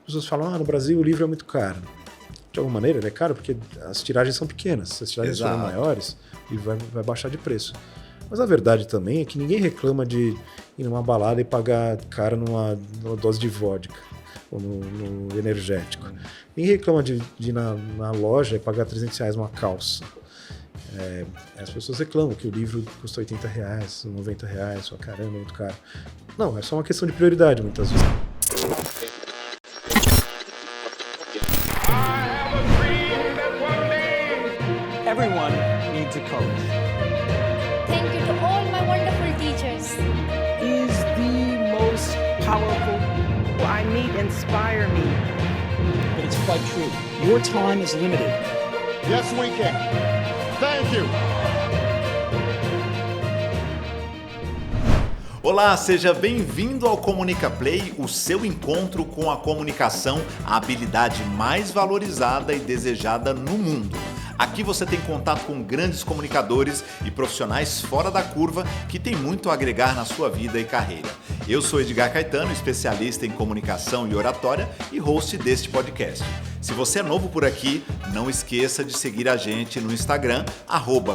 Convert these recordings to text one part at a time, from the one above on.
pessoas falam, no Brasil o livro é muito caro. De alguma maneira ele é caro porque as tiragens são pequenas. Se as tiragens forem maiores, o livro vai baixar de preço. Mas a verdade também é que ninguém reclama de ir numa balada e pagar caro numa dose de vodka ou no energético. Ninguém reclama de ir na loja e pagar R$300 uma calça. As pessoas reclamam que o livro custa R$80, R$90, só caramba, é muito caro. Não, é só uma questão de prioridade muitas vezes. Everyone needs a coach. Thank you to all my wonderful teachers. Is the most powerful. I need inspire me. But it's quite true. Your time is limited. Yes, we can. Thank you. Olá, seja bem-vindo ao Comunica Play, o seu encontro com a comunicação, a habilidade mais valorizada e desejada no mundo. Aqui você tem contato com grandes comunicadores e profissionais fora da curva que têm muito a agregar na sua vida e carreira. Eu sou Edgar Caetano, especialista em comunicação e oratória e host deste podcast. Se você é novo por aqui, não esqueça de seguir a gente no Instagram,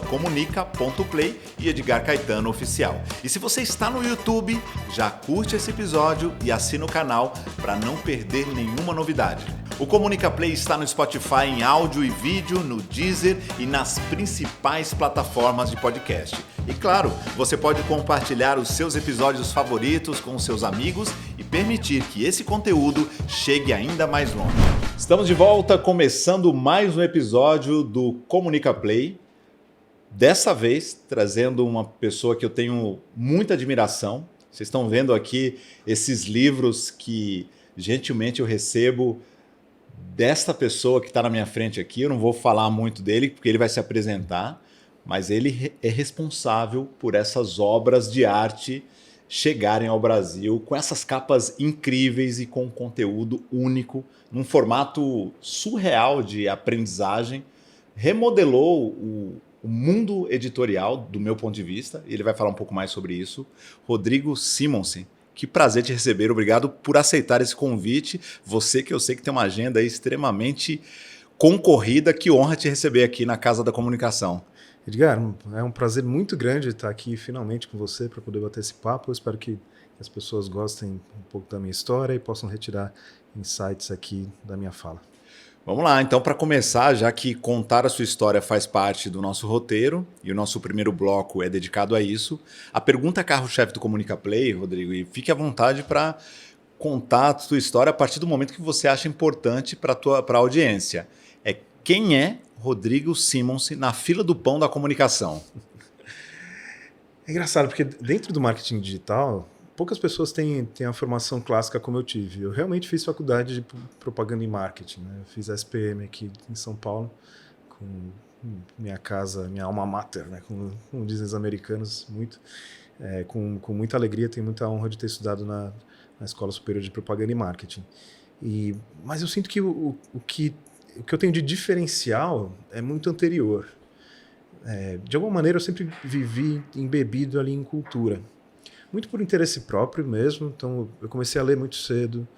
@comunica.play e Edgar Caetano Oficial. E se você está no YouTube, já curte esse episódio e assina o canal para não perder nenhuma novidade. O Comunica Play está no Spotify em áudio e vídeo, no Deezer e nas principais plataformas de podcast. E claro, você pode compartilhar os seus episódios favoritos com os seus amigos e permitir que esse conteúdo chegue ainda mais longe. Estamos de volta, começando mais um episódio do Comunica Play. Dessa vez, trazendo uma pessoa que eu tenho muita admiração. Vocês estão vendo aqui esses livros que gentilmente eu recebo desta pessoa que está na minha frente aqui. Eu não vou falar muito dele, porque ele vai se apresentar, mas ele é responsável por essas obras de arte chegarem ao Brasil com essas capas incríveis e com conteúdo único, num formato surreal de aprendizagem. Remodelou o mundo editorial, do meu ponto de vista, e ele vai falar um pouco mais sobre isso. Rodrigo Simonsen. Que prazer te receber, obrigado por aceitar esse convite. Você que eu sei que tem uma agenda aí extremamente concorrida, que honra te receber aqui na Casa da Comunicação. Edgar, é um prazer muito grande estar aqui finalmente com você para poder bater esse papo. Eu espero que as pessoas gostem um pouco da minha história e possam retirar insights aqui da minha fala. Vamos lá, então, para começar, já que contar a sua história faz parte do nosso roteiro e o nosso primeiro bloco é dedicado a isso, a pergunta carro-chefe do Comunica Play, Rodrigo, e fique à vontade para contar a sua história a partir do momento que você acha importante para a audiência. Quem é Rodrigo Simonsen na fila do pão da comunicação? É engraçado, porque dentro do marketing digital, poucas pessoas têm a formação clássica como eu tive. Eu realmente fiz faculdade de propaganda e marketing, né? Eu fiz a SPM aqui em São Paulo, com minha casa, minha alma mater, né? Como dizem os americanos, com muita alegria, tenho muita honra de ter estudado na Escola Superior de Propaganda e Marketing. Mas eu sinto que o que eu tenho de diferencial é muito anterior. De alguma maneira eu sempre vivi embebido ali em cultura. Muito por interesse próprio mesmo, então eu comecei a ler muito cedo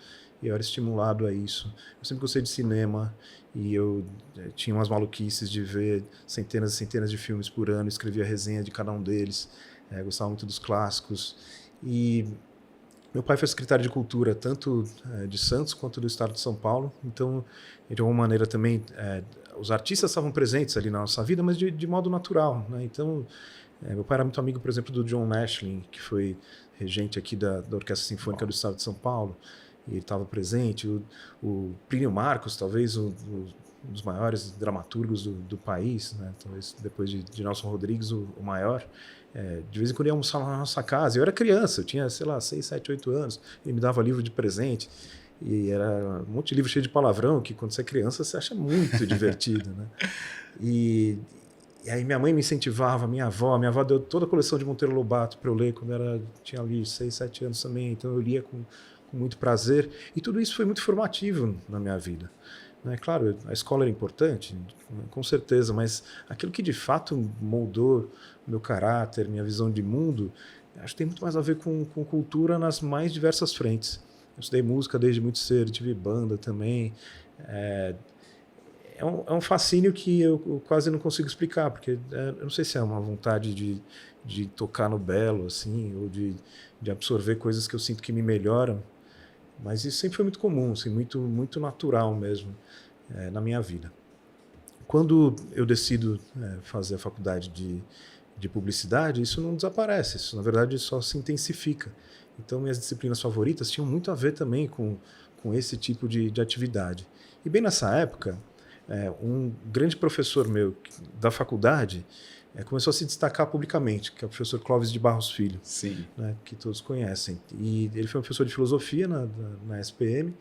e eu era estimulado a isso. Eu sempre gostei de cinema e eu tinha umas maluquices de ver centenas e centenas de filmes por ano, escrevia resenha de cada um deles, gostava muito dos clássicos. E meu pai foi secretário de Cultura, tanto de Santos quanto do estado de São Paulo, então, de alguma maneira também, os artistas estavam presentes ali na nossa vida, mas de modo natural, né? Então, meu pai era muito amigo, por exemplo, do John Nashling, que foi regente aqui da Orquestra Sinfônica do Estado de São Paulo, e ele estava presente. O Plínio Marcos, talvez um dos maiores dramaturgos do país, né? Talvez depois de Nelson Rodrigues, o maior. De vez em quando ia almoçar na nossa casa. Eu era criança, eu tinha, 6, 7, 8 anos, ele me dava livro de presente. E era um monte de livro cheio de palavrão, que quando você é criança você acha muito divertido, né? E aí minha mãe me incentivava, minha avó deu toda a coleção de Monteiro Lobato para eu ler quando tinha ali 6, 7 anos também, então eu lia com muito prazer, e tudo isso foi muito formativo na minha vida. Né? Claro, a escola era importante, com certeza, mas aquilo que de fato moldou meu caráter, minha visão de mundo, acho que tem muito mais a ver com cultura nas mais diversas frentes. Eu estudei música desde muito cedo, tive banda também. É um fascínio que eu quase não consigo explicar, porque eu não sei se é uma vontade de tocar no belo, assim, ou de absorver coisas que eu sinto que me melhoram, mas isso sempre foi muito comum, assim, muito, muito natural mesmo na minha vida. Quando eu decido fazer a faculdade de publicidade, isso não desaparece, isso na verdade só se intensifica. Então minhas disciplinas favoritas tinham muito a ver também com esse tipo de atividade. E bem nessa época, um grande professor meu da faculdade começou a se destacar publicamente, que é o professor Clóvis de Barros Filho, Sim. né, que todos conhecem. E ele foi um professor de filosofia na SPM,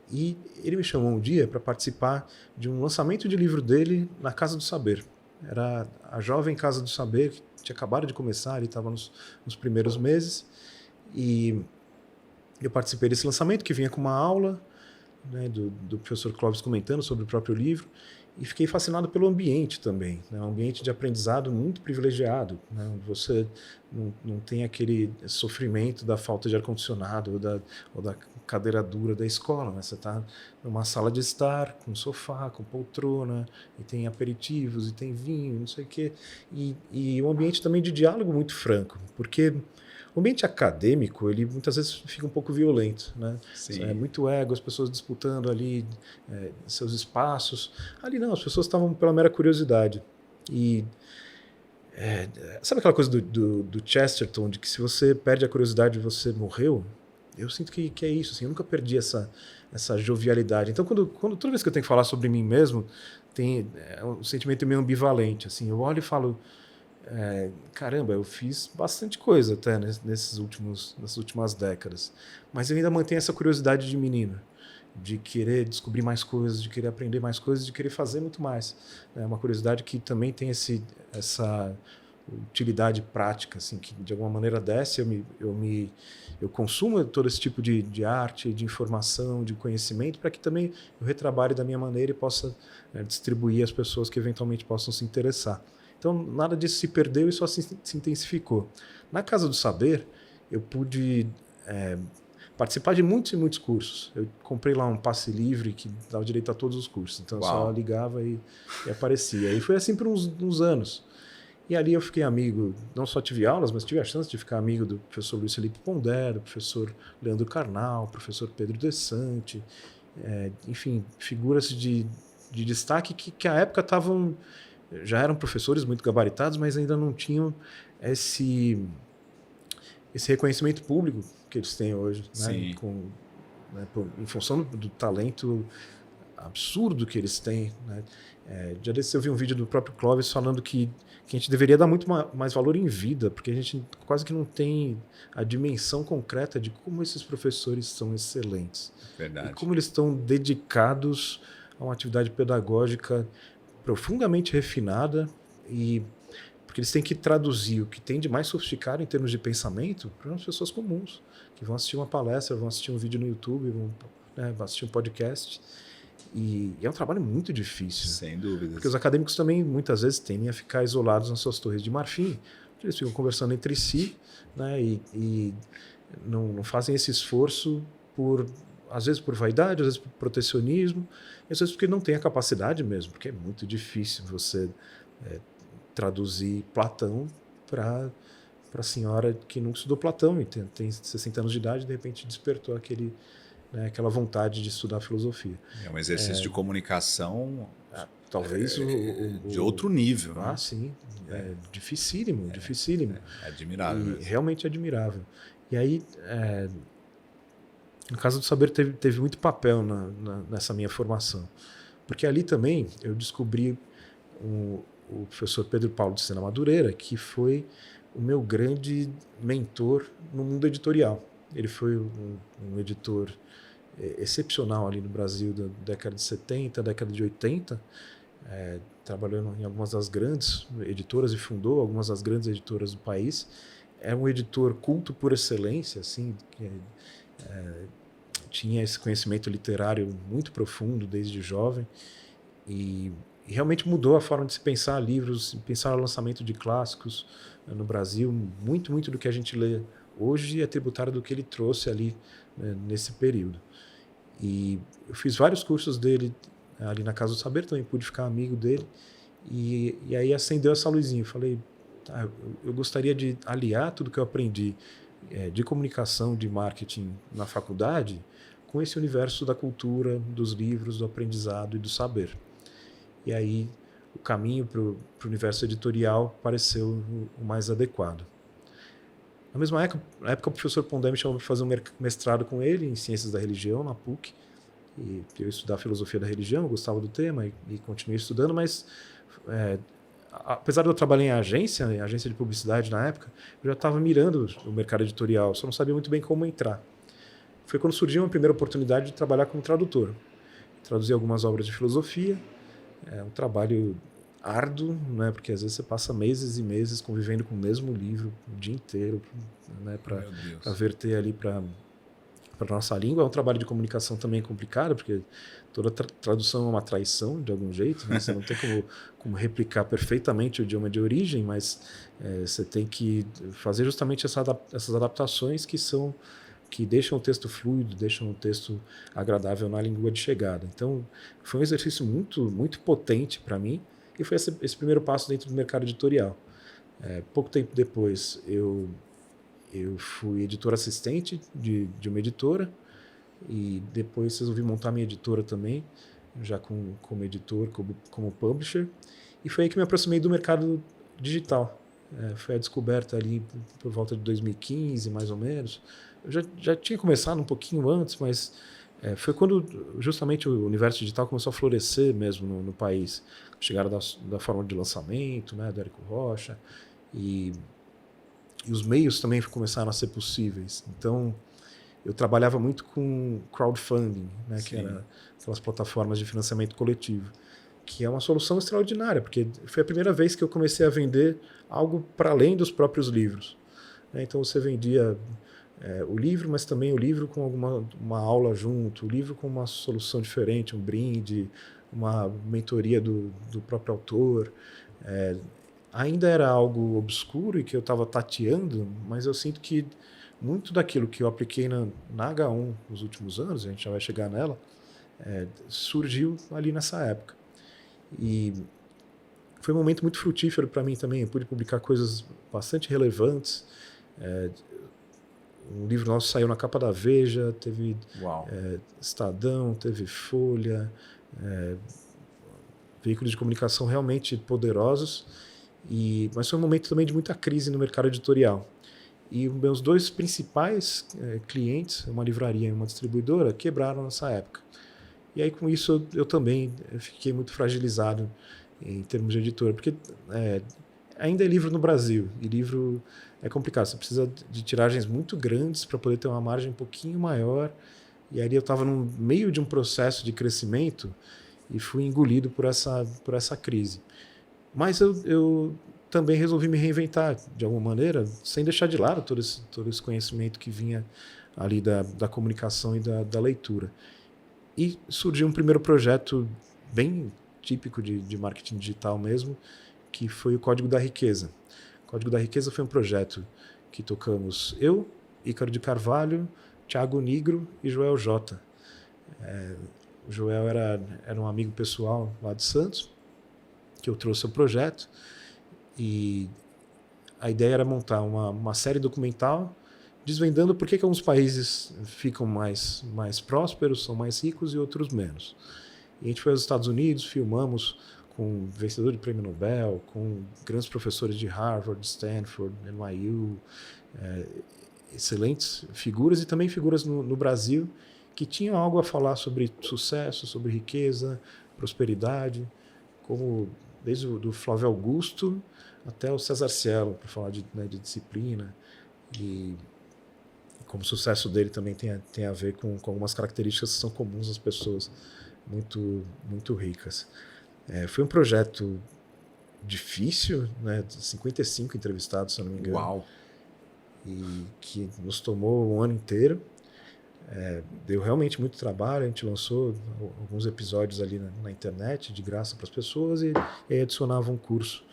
e ele me chamou um dia para participar de um lançamento de livro dele na Casa do Saber. Era a jovem Casa do Saber, que tinha acabado de começar, ele estava nos primeiros meses, e eu participei desse lançamento, que vinha com uma aula, né, do professor Clóvis comentando sobre o próprio livro, e fiquei fascinado pelo ambiente também, né, um ambiente de aprendizado muito privilegiado, né, onde você não tem aquele sofrimento da falta de ar-condicionado ou da cadeira dura da escola, né, você está numa sala de estar, com sofá, com poltrona, e tem aperitivos, e tem vinho, não sei o quê, e um ambiente também de diálogo muito franco, porque o ambiente acadêmico, ele muitas vezes fica um pouco violento, né? Sim. É muito ego, as pessoas disputando ali seus espaços. Ali não, as pessoas estavam pela mera curiosidade. E sabe aquela coisa do Chesterton, de que se você perde a curiosidade, você morreu? Eu sinto que é isso, assim, eu nunca perdi essa jovialidade. Então, toda vez que eu tenho que falar sobre mim mesmo, tem um sentimento meio ambivalente. Assim, eu olho e falo... caramba, eu fiz bastante coisa até nessas últimas décadas, mas eu ainda mantenho essa curiosidade de menino, de querer descobrir mais coisas, de querer aprender mais coisas, de querer fazer muito mais. É uma curiosidade que também tem essa utilidade prática, assim, que de alguma maneira desce, eu consumo todo esse tipo de arte, de informação, de conhecimento, para que também eu retrabalhe da minha maneira e possa distribuir às pessoas que eventualmente possam se interessar. Então, nada disso se perdeu e só se intensificou. Na Casa do Saber, eu pude participar de muitos e muitos cursos. Eu comprei lá um passe livre que dava direito a todos os cursos. Então, eu só ligava e aparecia. E foi assim por uns anos. E ali eu fiquei amigo, não só tive aulas, mas tive a chance de ficar amigo do professor Luiz Felipe Pondé, do professor Leandro Carnal, professor Pedro Desante, enfim, figuras de destaque que à época já eram professores muito gabaritados, mas ainda não tinham esse reconhecimento público que eles têm hoje, né? Em função do talento absurdo que eles têm, né? Já desse eu vi um vídeo do próprio Clóvis falando que a gente deveria dar muito mais valor em vida, porque a gente quase que não tem a dimensão concreta de como esses professores são excelentes. Verdade. E como eles estão dedicados a uma atividade pedagógica profundamente refinada, porque eles têm que traduzir o que tem de mais sofisticado em termos de pensamento para as pessoas comuns, que vão assistir uma palestra, vão assistir um vídeo no YouTube, vão assistir um podcast. E é um trabalho muito difícil. Sem dúvidas. Porque os acadêmicos também, muitas vezes, tendem a ficar isolados nas suas torres de marfim, eles ficam conversando entre si, né, e não fazem esse esforço às vezes por vaidade, às vezes por protecionismo, às vezes porque não tem a capacidade mesmo, porque é muito difícil você traduzir Platão para a senhora que nunca estudou Platão e tem 60 anos de idade e de repente despertou aquela vontade de estudar filosofia. É um exercício de comunicação talvez de outro nível. Ah, né? sim. Dificílimo. É admirável. E realmente admirável. E aí... A Casa do Saber teve muito papel nessa minha formação. Porque ali também eu descobri o professor Pedro Paulo de Sena Madureira, que foi o meu grande mentor no mundo editorial. Ele foi um editor excepcional ali no Brasil da década de 70, década de 80, trabalhando em algumas das grandes editoras e fundou algumas das grandes editoras do país. É um editor culto por excelência, assim, tinha esse conhecimento literário muito profundo desde jovem e realmente mudou a forma de se pensar livros, pensar o lançamento de clássicos no Brasil. Muito do que a gente lê hoje é tributário do que ele trouxe ali nesse período. E eu fiz vários cursos dele ali na Casa do Saber, também pude ficar amigo dele. E aí acendeu essa luzinha. Eu falei, tá, eu gostaria de aliar tudo que eu aprendi de comunicação, de marketing na faculdade, com esse universo da cultura, dos livros, do aprendizado e do saber. E aí o caminho para o universo editorial pareceu o mais adequado. Na mesma época, o professor Pondé me chamou para fazer um mestrado com ele em Ciências da Religião, na PUC. E eu ia estudar Filosofia da Religião, eu gostava do tema e continuei estudando, mas apesar de eu trabalhar em agência de publicidade na época, eu já estava mirando o mercado editorial, só não sabia muito bem como entrar. Foi quando surgiu a primeira oportunidade de trabalhar como tradutor. Traduzi algumas obras de filosofia, é um trabalho árduo, né, porque às vezes você passa meses e meses convivendo com o mesmo livro o dia inteiro, né, para verter ali para a nossa língua. É um trabalho de comunicação também complicado, porque toda tradução é uma traição de algum jeito, né? Você não tem como replicar perfeitamente o idioma de origem, mas você tem que fazer justamente essas adaptações que deixam o texto fluido, deixam o texto agradável na língua de chegada. Então, foi um exercício muito, muito potente para mim, e foi esse primeiro passo dentro do mercado editorial. Pouco tempo depois, eu fui editor assistente de uma editora, e depois resolvi montar minha editora também, já como editor, como publisher, e foi aí que me aproximei do mercado digital. Foi a descoberta ali por volta de 2015, mais ou menos. Eu já tinha começado um pouquinho antes, mas foi quando justamente o universo digital começou a florescer mesmo no país. Chegaram da forma de lançamento, né, do Érico Rocha, e os meios também começaram a ser possíveis. Então, eu trabalhava muito com crowdfunding, né, que eram aquelas plataformas de financiamento coletivo, que é uma solução extraordinária, porque foi a primeira vez que eu comecei a vender algo para além dos próprios livros. Então, você vendia o livro, mas também o livro com uma aula junto, o livro com uma solução diferente, um brinde, uma mentoria do próprio autor. Ainda era algo obscuro e que eu estava tateando, mas eu sinto que muito daquilo que eu apliquei na H1 nos últimos anos, a gente já vai chegar nela, surgiu ali nessa época. E foi um momento muito frutífero para mim também. Eu pude publicar coisas bastante relevantes. Um livro nosso saiu na capa da Veja, teve Estadão, teve Folha, veículos de comunicação realmente poderosos. Mas foi um momento também de muita crise no mercado editorial. E meus dois principais clientes, uma livraria e uma distribuidora, quebraram nessa época. E aí, com isso, eu também fiquei muito fragilizado em termos de editora, porque ainda é livro no Brasil, e livro é complicado. Você precisa de tiragens muito grandes para poder ter uma margem um pouquinho maior. E aí eu estava no meio de um processo de crescimento e fui engolido por essa crise. Mas eu também resolvi me reinventar de alguma maneira, sem deixar de lado todo esse conhecimento que vinha ali da comunicação e da leitura. E surgiu um primeiro projeto bem típico de marketing digital mesmo, que foi o Código da Riqueza. O Código da Riqueza foi um projeto que tocamos eu, Ícaro de Carvalho, Thiago Nigro e Joel J. O Joel era um amigo pessoal lá de Santos, que eu trouxe o projeto, e a ideia era montar uma série documental desvendando por que alguns países ficam mais prósperos, são mais ricos e outros menos. E a gente foi aos Estados Unidos, filmamos com vencedor de prêmio Nobel, com grandes professores de Harvard, Stanford, NYU, excelentes figuras, e também figuras no Brasil que tinham algo a falar sobre sucesso, sobre riqueza, prosperidade, como desde o Flávio Augusto até o César Cielo, para falar de disciplina. E como o sucesso dele também tem a ver com algumas características que são comuns às pessoas muito, muito ricas. Foi um projeto difícil, né? 55 entrevistados, se eu não me engano. Uau! E que nos tomou um ano inteiro. Deu realmente muito trabalho. A gente lançou alguns episódios ali na internet, de graça para as pessoas, e aí adicionava um curso,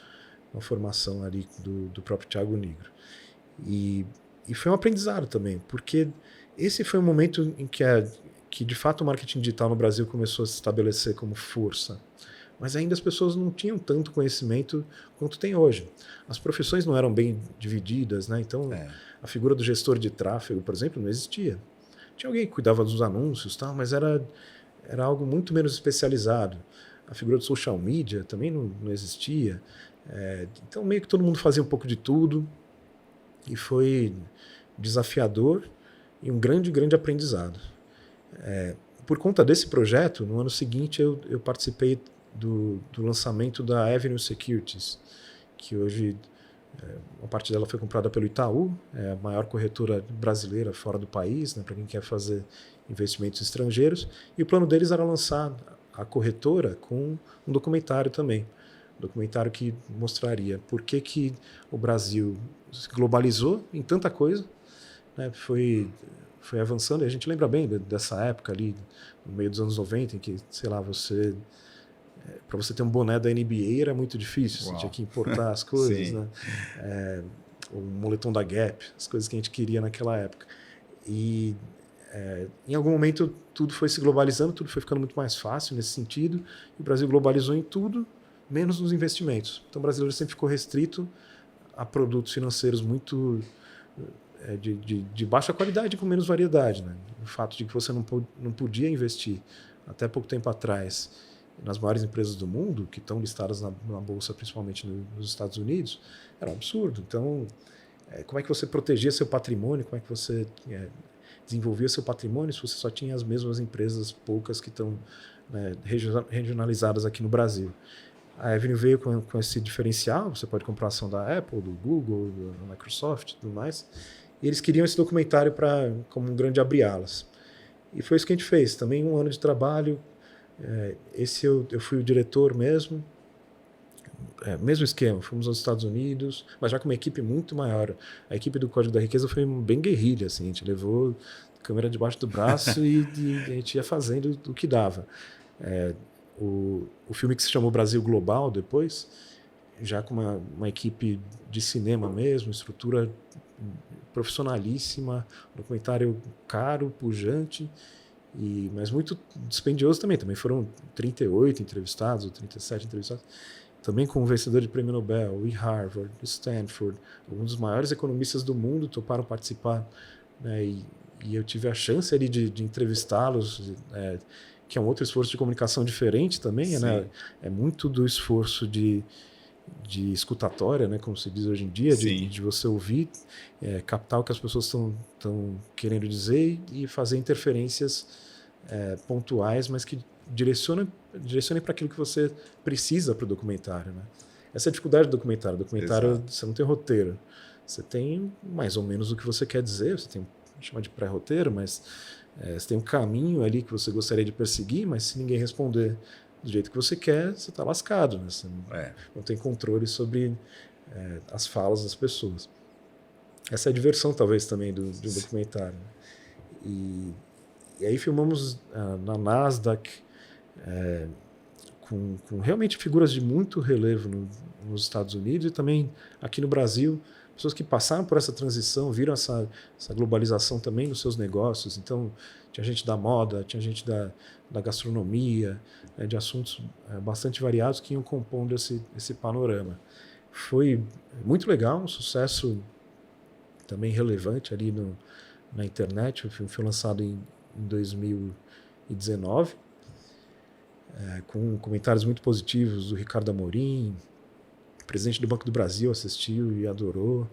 uma formação ali do próprio Thiago Nigro. E foi um aprendizado também, porque esse foi um momento em que de fato o marketing digital no Brasil começou a se estabelecer como força. Mas ainda as pessoas não tinham tanto conhecimento quanto tem hoje. As profissões não eram bem divididas, né? Então a figura do gestor de tráfego, por exemplo, não existia. Tinha alguém que cuidava dos anúncios, tal, mas era algo muito menos especializado. A figura do social media também não existia. Então meio que todo mundo fazia um pouco de tudo e foi desafiador e um grande, grande aprendizado. Por conta desse projeto, no ano seguinte eu participei do lançamento da Avenue Securities, que hoje uma parte dela foi comprada pelo Itaú, é a maior corretora brasileira fora do país, né, para quem quer fazer investimentos estrangeiros, e o plano deles era lançar a corretora com um documentário também, documentário que mostraria por que o Brasil se globalizou em tanta coisa, né, foi avançando, e a gente lembra bem dessa época ali, no meio dos anos 90, em que, sei lá, para você ter um boné da NBA era muito difícil, você tinha que importar as coisas, né? O moletom da Gap, as coisas que a gente queria naquela época. E em algum momento tudo foi se globalizando, tudo foi ficando muito mais fácil nesse sentido, e o Brasil globalizou em tudo, menos nos investimentos. Então o brasileiro sempre ficou restrito a produtos financeiros muito de baixa qualidade e com menos variedade, né? O fato de que você não podia investir até pouco tempo atrás nas maiores empresas do mundo, que estão listadas na bolsa, principalmente nos Estados Unidos, era um absurdo. Então, como é que você protegia seu patrimônio, como é que você desenvolvia seu patrimônio se você só tinha as mesmas empresas, poucas que estão, né, regionalizadas aqui no Brasil? A Avenue veio com esse diferencial, você pode comprar ação da Apple, do Google, da Microsoft e tudo mais, e eles queriam esse documentário como um grande abre-alas. E foi isso que a gente fez, também um ano de trabalho. Esse eu fui o diretor mesmo, mesmo esquema, fomos aos Estados Unidos, mas já com uma equipe muito maior. A equipe do Código da Riqueza foi bem guerrilha, assim, a gente levou a câmera debaixo do braço e a gente ia fazendo o que dava. O filme que se chamou Brasil Global depois, já com uma equipe de cinema mesmo, estrutura profissionalíssima, documentário caro, pujante, mas muito dispendioso também. Também foram 38 entrevistados, ou 37 entrevistados, também com o vencedor de prêmio Nobel, e Harvard, Stanford, alguns dos maiores economistas do mundo toparam participar, né, e eu tive a chance ali de entrevistá-los, que é um outro esforço de comunicação diferente também, né? É muito do esforço de escutatória, né, como se diz hoje em dia, de você ouvir, captar o que as pessoas estão querendo dizer e fazer interferências pontuais, mas que direcionem para aquilo que você precisa para o documentário, né? Essa é a dificuldade do documentário. O documentário, exato, você não tem roteiro. Você tem mais ou menos o que você quer dizer, você tem, chama de pré-roteiro, mas você tem um caminho ali que você gostaria de perseguir, mas se ninguém responder do jeito que você quer, você está lascado, né? Você não tem controle sobre as falas das pessoas. Essa é a diversão, talvez, também do documentário. E aí filmamos na Nasdaq, com realmente figuras de muito relevo nos Estados Unidos e também aqui no Brasil, pessoas que passaram por essa transição, viram essa globalização também nos seus negócios. Então, tinha gente da moda, tinha gente da gastronomia, de assuntos bastante variados que iam compondo esse panorama. Foi muito legal, um sucesso também relevante ali na internet. O filme foi lançado em 2019, com comentários muito positivos do Ricardo Amorim. O presidente do Banco do Brasil assistiu e adorou.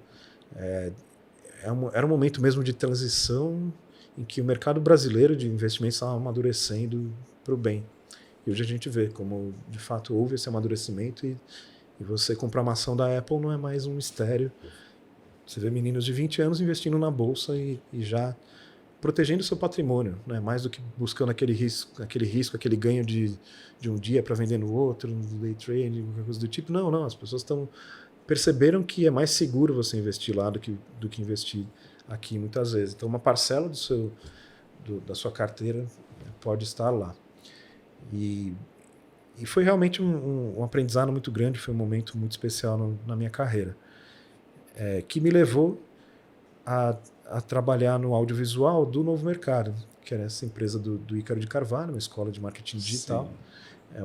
Era um momento mesmo de transição em que o mercado brasileiro de investimentos estava amadurecendo para o bem. E hoje a gente vê como, de fato, houve esse amadurecimento e você comprar uma ação da Apple não é mais um mistério. Você vê meninos de 20 anos investindo na bolsa e já protegendo o seu patrimônio, né? Mais do que buscando aquele risco, aquele ganho de um dia para vender no outro, no day trading, qualquer coisa do tipo. Não, as pessoas perceberam que é mais seguro você investir lá do que investir aqui muitas vezes. Então uma parcela da sua carteira pode estar lá. E foi realmente um aprendizado muito grande, foi um momento muito especial na minha carreira, que me levou a a trabalhar no audiovisual do Novo Mercado, que era essa empresa do Ícaro de Carvalho, uma escola de marketing digital.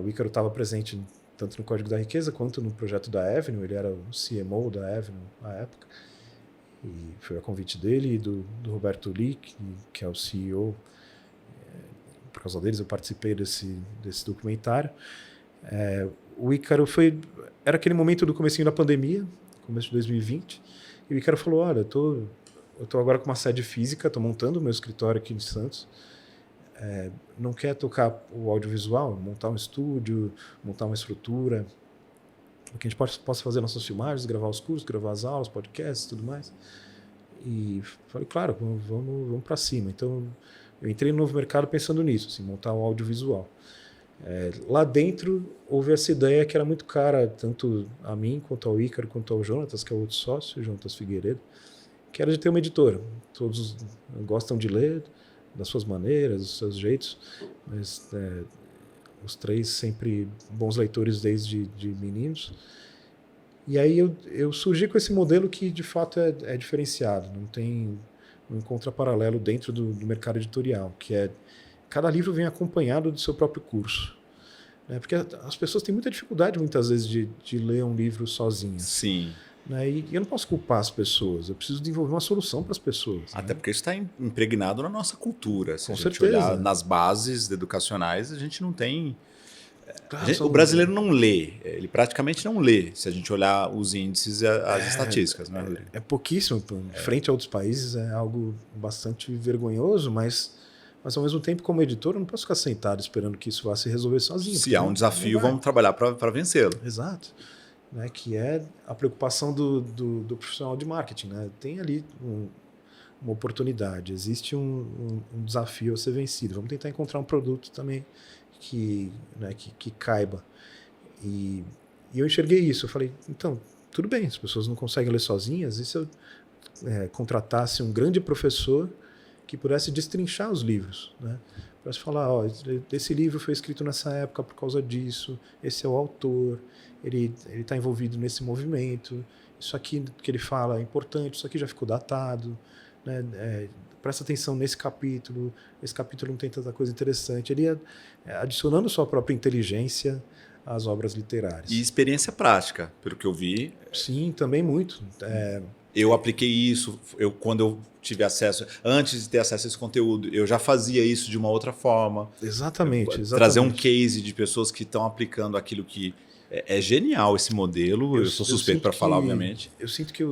O Ícaro estava presente tanto no Código da Riqueza quanto no projeto da Avenue. Ele era o CMO da Avenue na época. E foi a convite dele e do Roberto Lee, que é o CEO. Por causa deles eu participei desse documentário. O Ícaro era aquele momento do comecinho da pandemia, começo de 2020, e o Ícaro falou, olha, eu tô agora com uma sede física, estou montando o meu escritório aqui em Santos, não quer tocar o audiovisual, montar um estúdio, montar uma estrutura, que a gente possa fazer nossas filmagens, gravar os cursos, gravar as aulas, podcasts e tudo mais. E falei, claro, vamos para cima. Então, eu entrei no Novo Mercado pensando nisso, assim, montar um audiovisual. Lá dentro, houve essa ideia que era muito cara, tanto a mim, quanto ao Ícaro, quanto ao Jonatas, que é o outro sócio, Jonatas Figueiredo, que era de ter uma editora. Todos gostam de ler, das suas maneiras, dos seus jeitos, mas os três sempre bons leitores desde meninos. E aí eu surgi com esse modelo que de fato é diferenciado, não encontra paralelo dentro do mercado editorial, que cada livro vem acompanhado do seu próprio curso. Porque as pessoas têm muita dificuldade muitas vezes de ler um livro sozinhas. Sim. E eu não posso culpar as pessoas, eu preciso desenvolver uma solução para as pessoas. Até porque isso está impregnado na nossa cultura. Se Com a gente certeza. olhar nas bases educacionais, a gente não tem... Claro, O brasileiro não lê, ele praticamente não lê, se a gente olhar os índices e as estatísticas. Né, Rodrigo? É pouquíssimo, frente a outros países é algo bastante vergonhoso, mas ao mesmo tempo, como editor, eu não posso ficar sentado esperando que isso vá se resolver sozinho. Se há um desafio, vamos trabalhar para vencê-lo. Exato. Que é a preocupação do profissional de marketing. Tem ali uma oportunidade, existe um desafio a ser vencido. Vamos tentar encontrar um produto também que caiba. E eu enxerguei isso. Eu falei, então, tudo bem, as pessoas não conseguem ler sozinhas, e se eu contratasse um grande professor que pudesse destrinchar os livros, pudesse falar, esse livro foi escrito nessa época por causa disso, esse é o autor, ele está envolvido nesse movimento, isso aqui que ele fala é importante, isso aqui já ficou datado, presta atenção nesse capítulo, esse capítulo não tem tanta coisa interessante. Ele ia adicionando sua própria inteligência às obras literárias. E experiência prática, pelo que eu vi. Sim, também muito. Eu apliquei isso, quando eu tive acesso, antes de ter acesso a esse conteúdo, eu já fazia isso de uma outra forma. Exatamente. Trazer um case de pessoas que estão aplicando aquilo que... É genial esse modelo, eu sou suspeito para falar, obviamente. Eu sinto que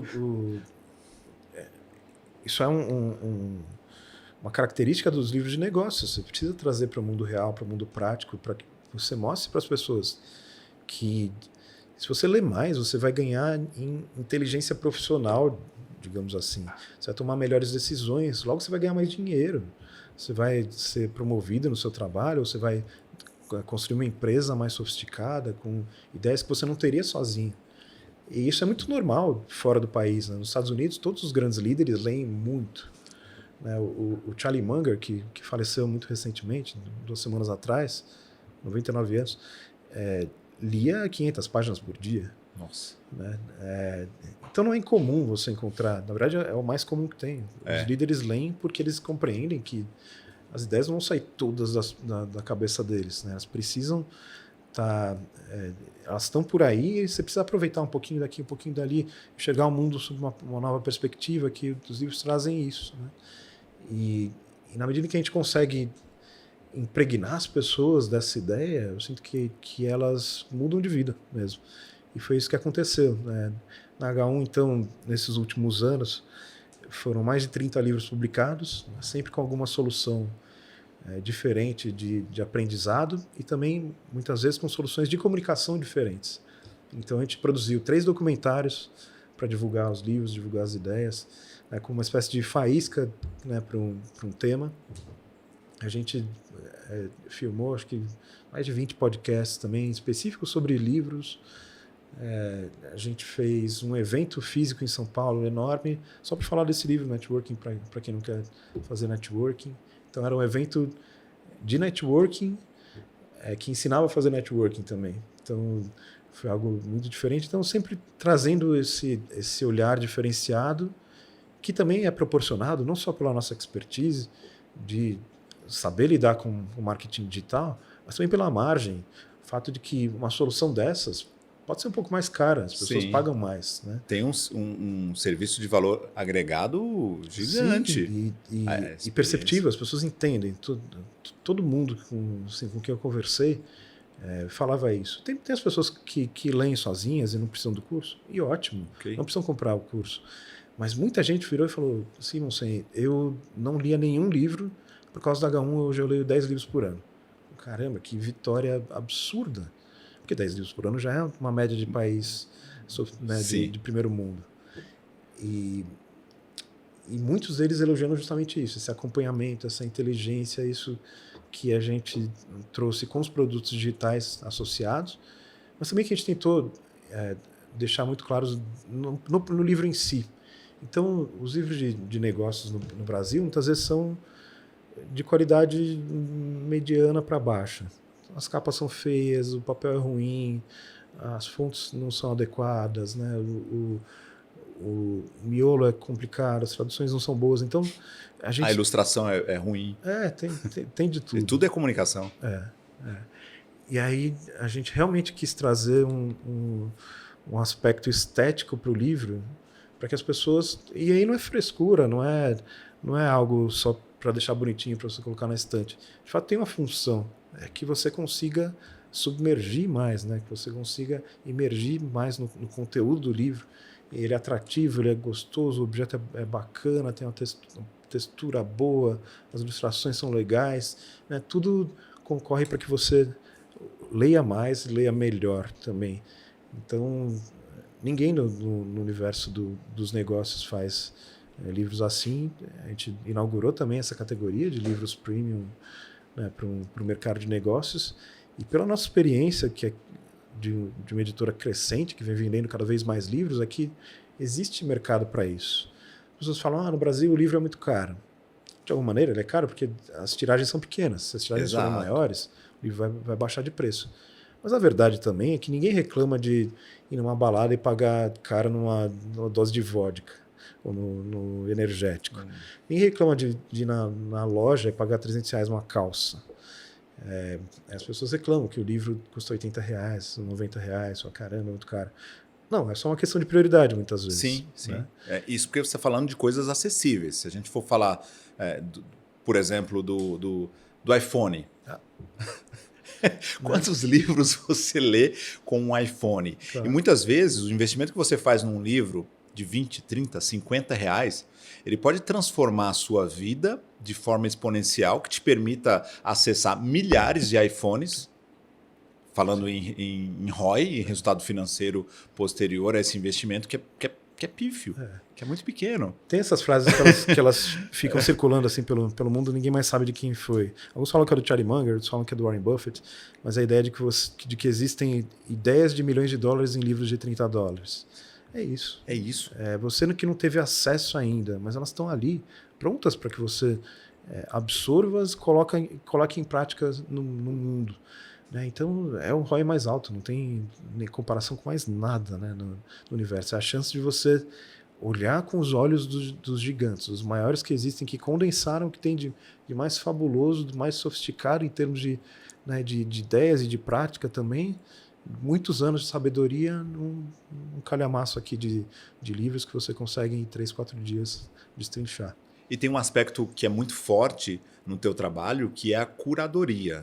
isso é uma característica dos livros de negócio. Você precisa trazer para o mundo real, para o mundo prático, para que você mostre para as pessoas que se você ler mais, você vai ganhar em inteligência profissional, digamos assim. Você vai tomar melhores decisões, logo você vai ganhar mais dinheiro. Você vai ser promovido no seu trabalho, ou você vai construir uma empresa mais sofisticada, com ideias que você não teria sozinho. E isso é muito normal fora do país. Nos Estados Unidos, todos os grandes líderes leem muito. O Charlie Munger, que faleceu muito recentemente, 2 semanas atrás, 99 anos, lia 500 páginas por dia. Nossa. Então não é incomum você encontrar, na verdade é o mais comum que tem. Os líderes leem porque eles compreendem que as ideias não vão sair todas da cabeça deles. Elas precisam elas estão por aí e você precisa aproveitar um pouquinho daqui, um pouquinho dali, enxergar o mundo sob uma nova perspectiva, que os livros trazem isso. E na medida que a gente consegue impregnar as pessoas dessa ideia, eu sinto que elas mudam de vida mesmo. E foi isso que aconteceu. Na H1, então, nesses últimos anos, foram mais de 30 livros publicados, sempre com alguma solução diferente de aprendizado e também, muitas vezes, com soluções de comunicação diferentes. Então, a gente produziu 3 documentários para divulgar os livros, divulgar as ideias, com uma espécie de faísca para um tema. A gente filmou, acho que, mais de 20 podcasts também específicos sobre livros. A gente fez um evento físico em São Paulo enorme, só para falar desse livro, Networking, para quem não quer fazer networking. Então, era um evento de networking que ensinava a fazer networking também. Então, foi algo muito diferente. Então, sempre trazendo esse olhar diferenciado que também é proporcionado não só pela nossa expertise de saber lidar com o marketing digital, mas também pela margem. O fato de que uma solução dessas pode ser um pouco mais cara, as pessoas Sim. pagam mais, né? Tem um serviço de valor agregado gigante. Sim, e experiência. perceptível, as pessoas entendem. Todo mundo com quem eu conversei falava isso. Tem as pessoas que leem sozinhas e não precisam do curso, e ótimo, Ok. não precisam comprar o curso. Mas muita gente virou e falou, Simonsen, eu não lia nenhum livro, por causa da H1 hoje eu leio 10 livros por ano. Caramba, que vitória absurda. Porque 10 livros por ano já é uma média de país, né, de primeiro mundo. E muitos deles elogiando justamente isso, esse acompanhamento, essa inteligência, isso que a gente trouxe com os produtos digitais associados, mas também que a gente tentou deixar muito claros no livro em si. Então, os livros de negócios no Brasil, muitas vezes são de qualidade mediana para baixa. As capas são feias, o papel é ruim, as fontes não são adequadas, né? O miolo é complicado, as traduções não são boas. Então, A ilustração é ruim. Tem de tudo. E tudo é comunicação. E aí a gente realmente quis trazer um aspecto estético para o livro, para que as pessoas... E aí não é frescura, não é algo só para deixar bonitinho, para você colocar na estante. De fato, tem uma função, é que você consiga submergir mais, né? Que você consiga imergir mais no conteúdo do livro. Ele é atrativo, ele é gostoso, o objeto é bacana, tem uma textura boa, as ilustrações são legais, né? Tudo concorre para que você leia mais, leia melhor também. Então, ninguém no universo dos negócios faz livros assim. A gente inaugurou também essa categoria de livros premium, né, para o mercado de negócios. E pela nossa experiência, que é de uma editora crescente, que vem vendendo cada vez mais livros, aqui existe mercado para isso. As pessoas falam, no Brasil o livro é muito caro. De alguma maneira ele é caro porque as tiragens são pequenas. Se as tiragens forem maiores, o livro vai baixar de preço. Mas a verdade também é que ninguém reclama de ir numa balada e pagar caro numa dose de vodka ou no energético. Ninguém reclama de ir na loja e pagar R$300 uma calça. As pessoas reclamam que o livro custa R$80, R$90, caramba, é muito caro. Não, é só uma questão de prioridade muitas vezes. Sim. Né? Isso porque você está falando de coisas acessíveis. Se a gente for falar, por exemplo, do iPhone. Quantos livros você lê com um iPhone? Claro. E muitas vezes o investimento que você faz num livro de 20, 30, 50 reais, ele pode transformar a sua vida de forma exponencial, que te permita acessar milhares de iPhones, falando em ROI, em resultado financeiro posterior a esse investimento, que é pífio, que é muito pequeno. Tem essas frases que elas ficam circulando assim pelo mundo, ninguém mais sabe de quem foi. Alguns falam que é do Charlie Munger, outros falam que é do Warren Buffett, mas a ideia de que existem ideias de milhões de dólares em livros de $30. É isso. É isso. Você que não teve acesso ainda, mas elas estão ali, prontas para que você absorva, coloque em prática no mundo. Né? Então, é um ROI mais alto, não tem nem comparação com mais nada, né, no universo. É a chance de você olhar com os olhos dos gigantes, os maiores que existem, que condensaram o que tem de mais fabuloso, de mais sofisticado em termos de ideias e de prática também. Muitos anos de sabedoria num calhamaço aqui de livros que você consegue em 3, 4 dias destrinchar. E tem um aspecto que é muito forte no teu trabalho, que é a curadoria.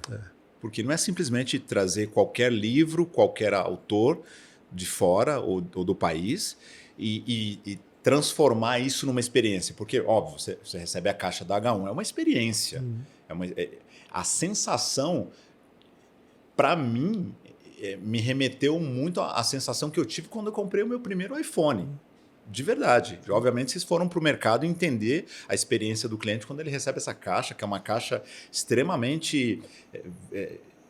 Porque não é simplesmente trazer qualquer livro, qualquer autor de fora ou do país e transformar isso numa experiência. Porque, óbvio, você recebe a caixa da H1, é uma experiência. A sensação, para mim, me remeteu muito à sensação que eu tive quando eu comprei o meu primeiro iPhone. De verdade. Obviamente, vocês foram para o mercado entender a experiência do cliente quando ele recebe essa caixa, que é uma caixa extremamente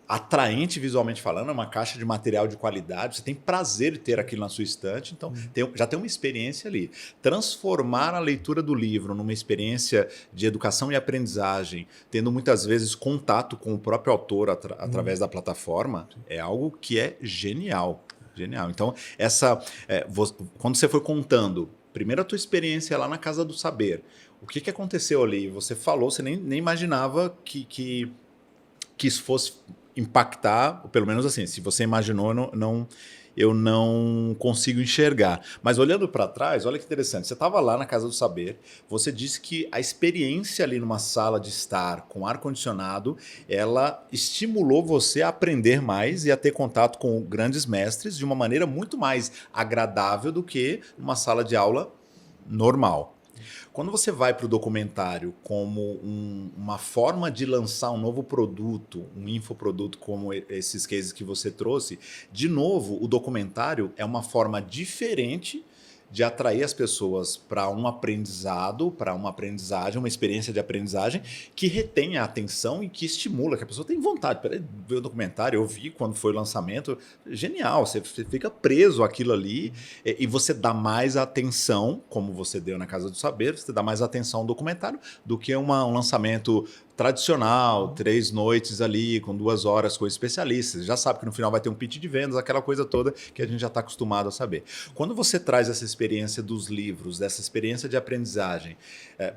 atraente visualmente falando, é uma caixa de material de qualidade, você tem prazer de ter aquilo na sua estante, então já tem uma experiência ali. Transformar a leitura do livro numa experiência de educação e aprendizagem, tendo muitas vezes contato com o próprio autor através da plataforma, é algo que é genial. Genial. Então, quando você foi contando primeiro a tua experiência lá na Casa do Saber. O que aconteceu ali? Você falou, você nem imaginava que isso fosse impactar, ou pelo menos assim, se você imaginou, eu não consigo enxergar. Mas olhando para trás, olha que interessante. Você estava lá na Casa do Saber, você disse que a experiência ali numa sala de estar com ar-condicionado, ela estimulou você a aprender mais e a ter contato com grandes mestres de uma maneira muito mais agradável do que numa sala de aula normal. Quando você vai para o documentário como uma forma de lançar um novo produto, um infoproduto como esses cases que você trouxe, de novo, o documentário é uma forma diferente de atrair as pessoas para um aprendizado, para uma aprendizagem, uma experiência de aprendizagem que retém a atenção e que estimula, que a pessoa tem vontade. Peraí, ver o documentário, eu vi quando foi o lançamento, genial, você fica preso àquilo ali e você dá mais atenção, como você deu na Casa do Saber, você dá mais atenção ao documentário do que um lançamento tradicional, 3 noites ali, com 2 horas com especialistas. Já sabe que no final vai ter um pitch de vendas, aquela coisa toda que a gente já está acostumado a saber. Quando você traz essa experiência dos livros, dessa experiência de aprendizagem,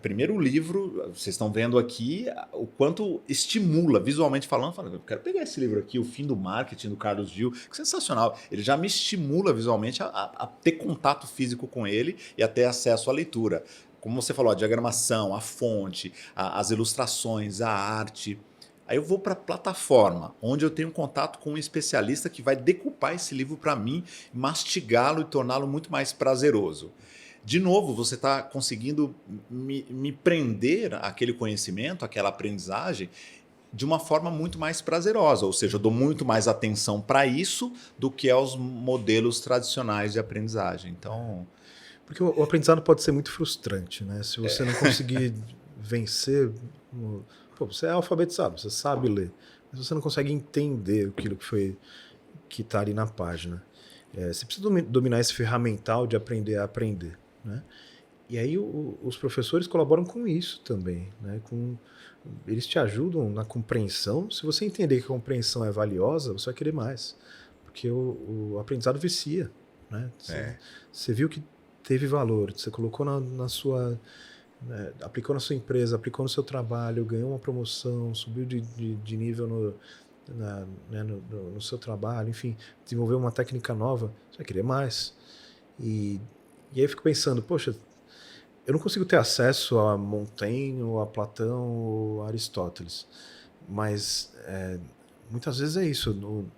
primeiro o livro, vocês estão vendo aqui o quanto estimula, visualmente falando, eu quero pegar esse livro aqui, O Fim do Marketing, do Carlos Gil, que sensacional. Ele já me estimula visualmente a ter contato físico com ele e a ter acesso à leitura. Como você falou, a diagramação, a fonte, as ilustrações, a arte. Aí eu vou para a plataforma, onde eu tenho contato com um especialista que vai decupar esse livro para mim, mastigá-lo e torná-lo muito mais prazeroso. De novo, você está conseguindo me prender àquele conhecimento, àquela aprendizagem, de uma forma muito mais prazerosa. Ou seja, eu dou muito mais atenção para isso do que aos modelos tradicionais de aprendizagem. Então... Porque o aprendizado pode ser muito frustrante, né? Se você não conseguir vencer... Pô, você é alfabetizado, você sabe ler, mas você não consegue entender aquilo que está ali na página. Você precisa dominar esse ferramental de aprender a aprender, né? E aí os professores colaboram com isso também, né? Eles te ajudam na compreensão. Se você entender que a compreensão é valiosa, você vai querer mais, porque o aprendizado vicia, né? Você viu que teve valor, você colocou na sua... aplicou na sua empresa, aplicou no seu trabalho, ganhou uma promoção, subiu de nível no seu trabalho, enfim, desenvolveu uma técnica nova, você vai querer mais. E aí eu fico pensando, poxa, eu não consigo ter acesso a Montaigne, ou a Platão, ou a Aristóteles, mas muitas vezes é isso. No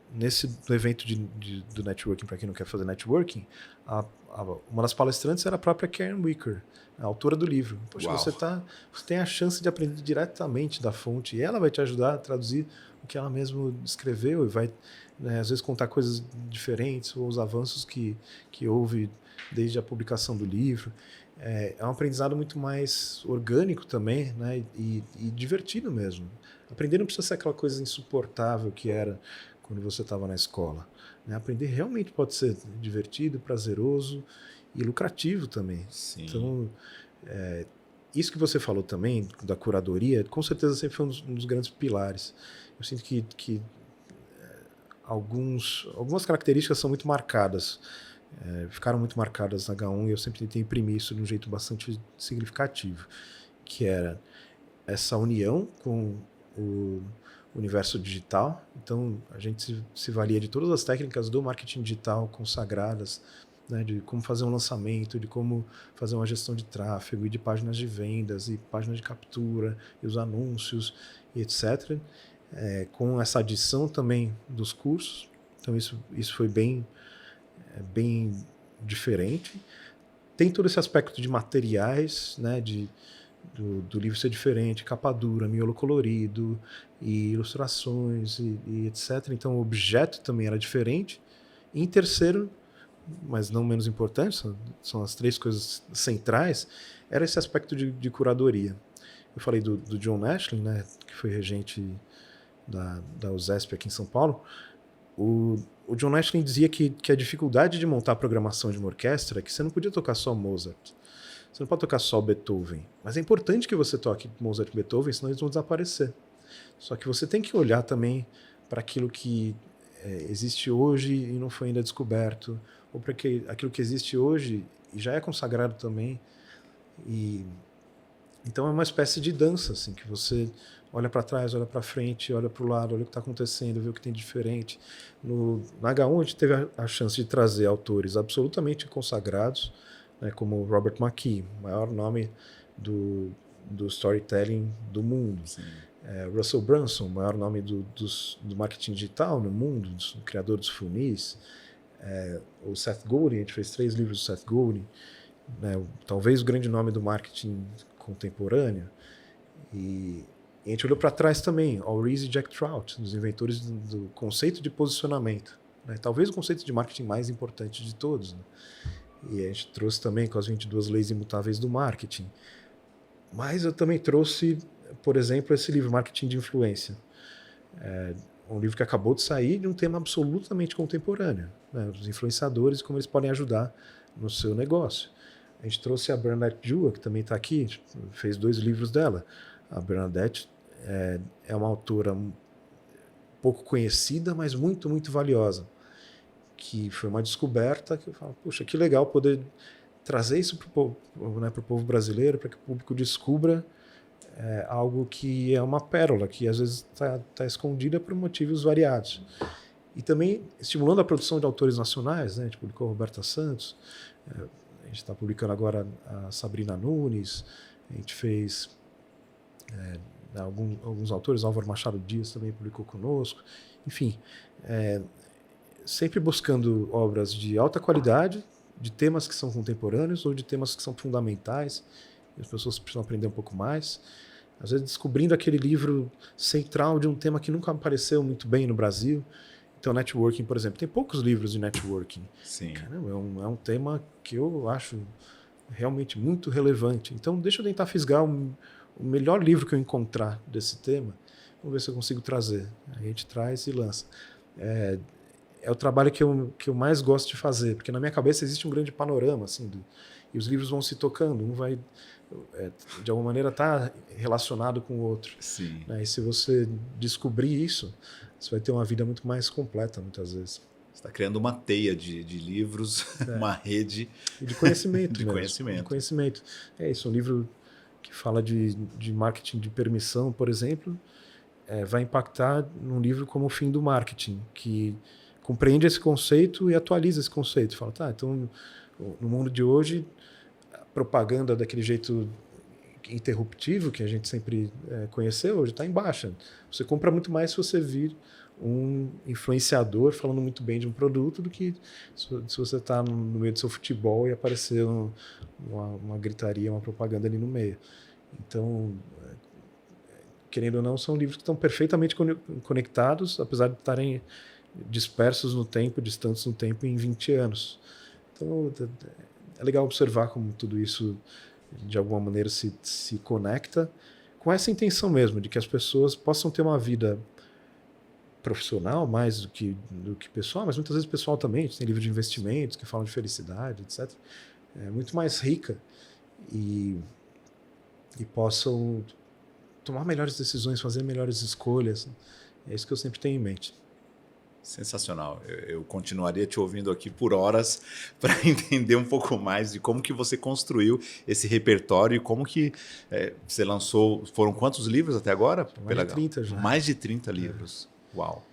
evento do networking, para quem não quer fazer networking, uma das palestrantes era a própria Karen Wicker, a autora do livro. Poxa, você tem a chance de aprender diretamente da fonte, e ela vai te ajudar a traduzir o que ela mesma escreveu e vai, né, às vezes, contar coisas diferentes ou os avanços que houve desde a publicação do livro. É um aprendizado muito mais orgânico também, né, e divertido mesmo. Aprender não precisa ser aquela coisa insuportável que era quando você estava na escola, né? Aprender realmente pode ser divertido, prazeroso e lucrativo também. Sim. Então, isso que você falou também da curadoria, com certeza sempre foi um dos grandes pilares. Eu sinto que algumas características são muito marcadas, ficaram muito marcadas na H1, e eu sempre tentei imprimir isso de um jeito bastante significativo, que era essa união com o universo digital. Então a gente se valia de todas as técnicas do marketing digital consagradas, né, de como fazer um lançamento, de como fazer uma gestão de tráfego e de páginas de vendas e páginas de captura e os anúncios e etc. Com essa adição também dos cursos. Então isso foi bem diferente. Tem todo esse aspecto de materiais, né, do livro ser diferente, capa dura, miolo colorido, e ilustrações e etc. Então o objeto também era diferente. E em terceiro, mas não menos importante, são as 3 coisas centrais, era esse aspecto de curadoria. Eu falei do John Ashley, né, que foi regente da USESP aqui em São Paulo. O John Ashley dizia que a dificuldade de montar a programação de uma orquestra é que você não podia tocar só Mozart. Você não pode tocar só Beethoven. Mas é importante que você toque Mozart e Beethoven, senão eles vão desaparecer. Só que você tem que olhar também para aquilo que existe hoje e não foi ainda descoberto, ou para aquilo que existe hoje já é consagrado também. Então é uma espécie de dança, assim, que você olha para trás, olha para frente, olha para o lado, olha o que está acontecendo, vê o que tem de diferente. Na H1 a gente teve a chance de trazer autores absolutamente consagrados, né, como Robert McKee, o maior nome do storytelling do mundo. Russell Brunson, o maior nome do marketing digital no mundo, o criador dos funis. O Seth Godin, a gente fez 3 livros do Seth Godin, né, talvez o grande nome do marketing contemporâneo. E a gente olhou para trás também, Al Ries e Jack Trout, os inventores do conceito de posicionamento, né, talvez o conceito de marketing mais importante de todos, né? E a gente trouxe também com as 22 leis imutáveis do marketing. Mas eu também trouxe, por exemplo, esse livro, Marketing de Influência. Um livro que acabou de sair de um tema absolutamente contemporâneo, né? Os influenciadores e como eles podem ajudar no seu negócio. A gente trouxe a Bernadette Jua, que também está aqui, fez 2 livros dela. A Bernadette é uma autora pouco conhecida, mas muito, muito valiosa, que foi uma descoberta que eu falo, puxa, que legal poder trazer isso para o povo, né, pro povo brasileiro, para que o público descubra algo que é uma pérola, que às vezes está escondida por motivos variados. E também estimulando a produção de autores nacionais, né? A gente publicou a Roberta Santos, a gente está publicando agora a Sabrina Nunes, a gente fez alguns autores, Álvaro Machado Dias também publicou conosco, enfim, sempre buscando obras de alta qualidade, de temas que são contemporâneos ou de temas que são fundamentais, e as pessoas precisam aprender um pouco mais. Às vezes descobrindo aquele livro central de um tema que nunca apareceu muito bem no Brasil. Então, networking, por exemplo, tem poucos livros de networking. Sim. Caramba, é um tema que eu acho realmente muito relevante. Então, deixa eu tentar fisgar o melhor livro que eu encontrar desse tema. Vamos ver se eu consigo trazer. Aí a gente traz e lança. É o trabalho que eu mais gosto de fazer, porque na minha cabeça existe um grande panorama, assim, e os livros vão se tocando, um vai, de alguma maneira, estar relacionado com o outro. Sim. Né? E se você descobrir isso, você vai ter uma vida muito mais completa, muitas vezes. Você está criando uma teia de livros, uma rede e de conhecimento. de conhecimento. De conhecimento. Isso, um livro que fala de marketing de permissão, por exemplo, vai impactar num livro como O Fim do Marketing, que compreende esse conceito e atualiza esse conceito. Fala, então, no mundo de hoje, a propaganda daquele jeito interruptivo que a gente sempre conheceu, hoje está em baixa. Você compra muito mais se você vir um influenciador falando muito bem de um produto do que se você está no meio do seu futebol e aparecer uma gritaria, uma propaganda ali no meio. Então, querendo ou não, são livros que estão perfeitamente conectados, apesar de estarem dispersos no tempo, distantes no tempo em 20 anos. Então, é legal observar como tudo isso, de alguma maneira, se conecta com essa intenção mesmo, de que as pessoas possam ter uma vida profissional mais do que pessoal, mas muitas vezes pessoal também. Tem livro de investimentos que falam de felicidade, etc. É muito mais rica e possam tomar melhores decisões, fazer melhores escolhas. É isso que eu sempre tenho em mente. Sensacional. Eu continuaria te ouvindo aqui por horas para entender um pouco mais de como que você construiu esse repertório e como que você lançou. Foram quantos livros até agora? Mais de 30 já. Mais de 30 livros. Uau.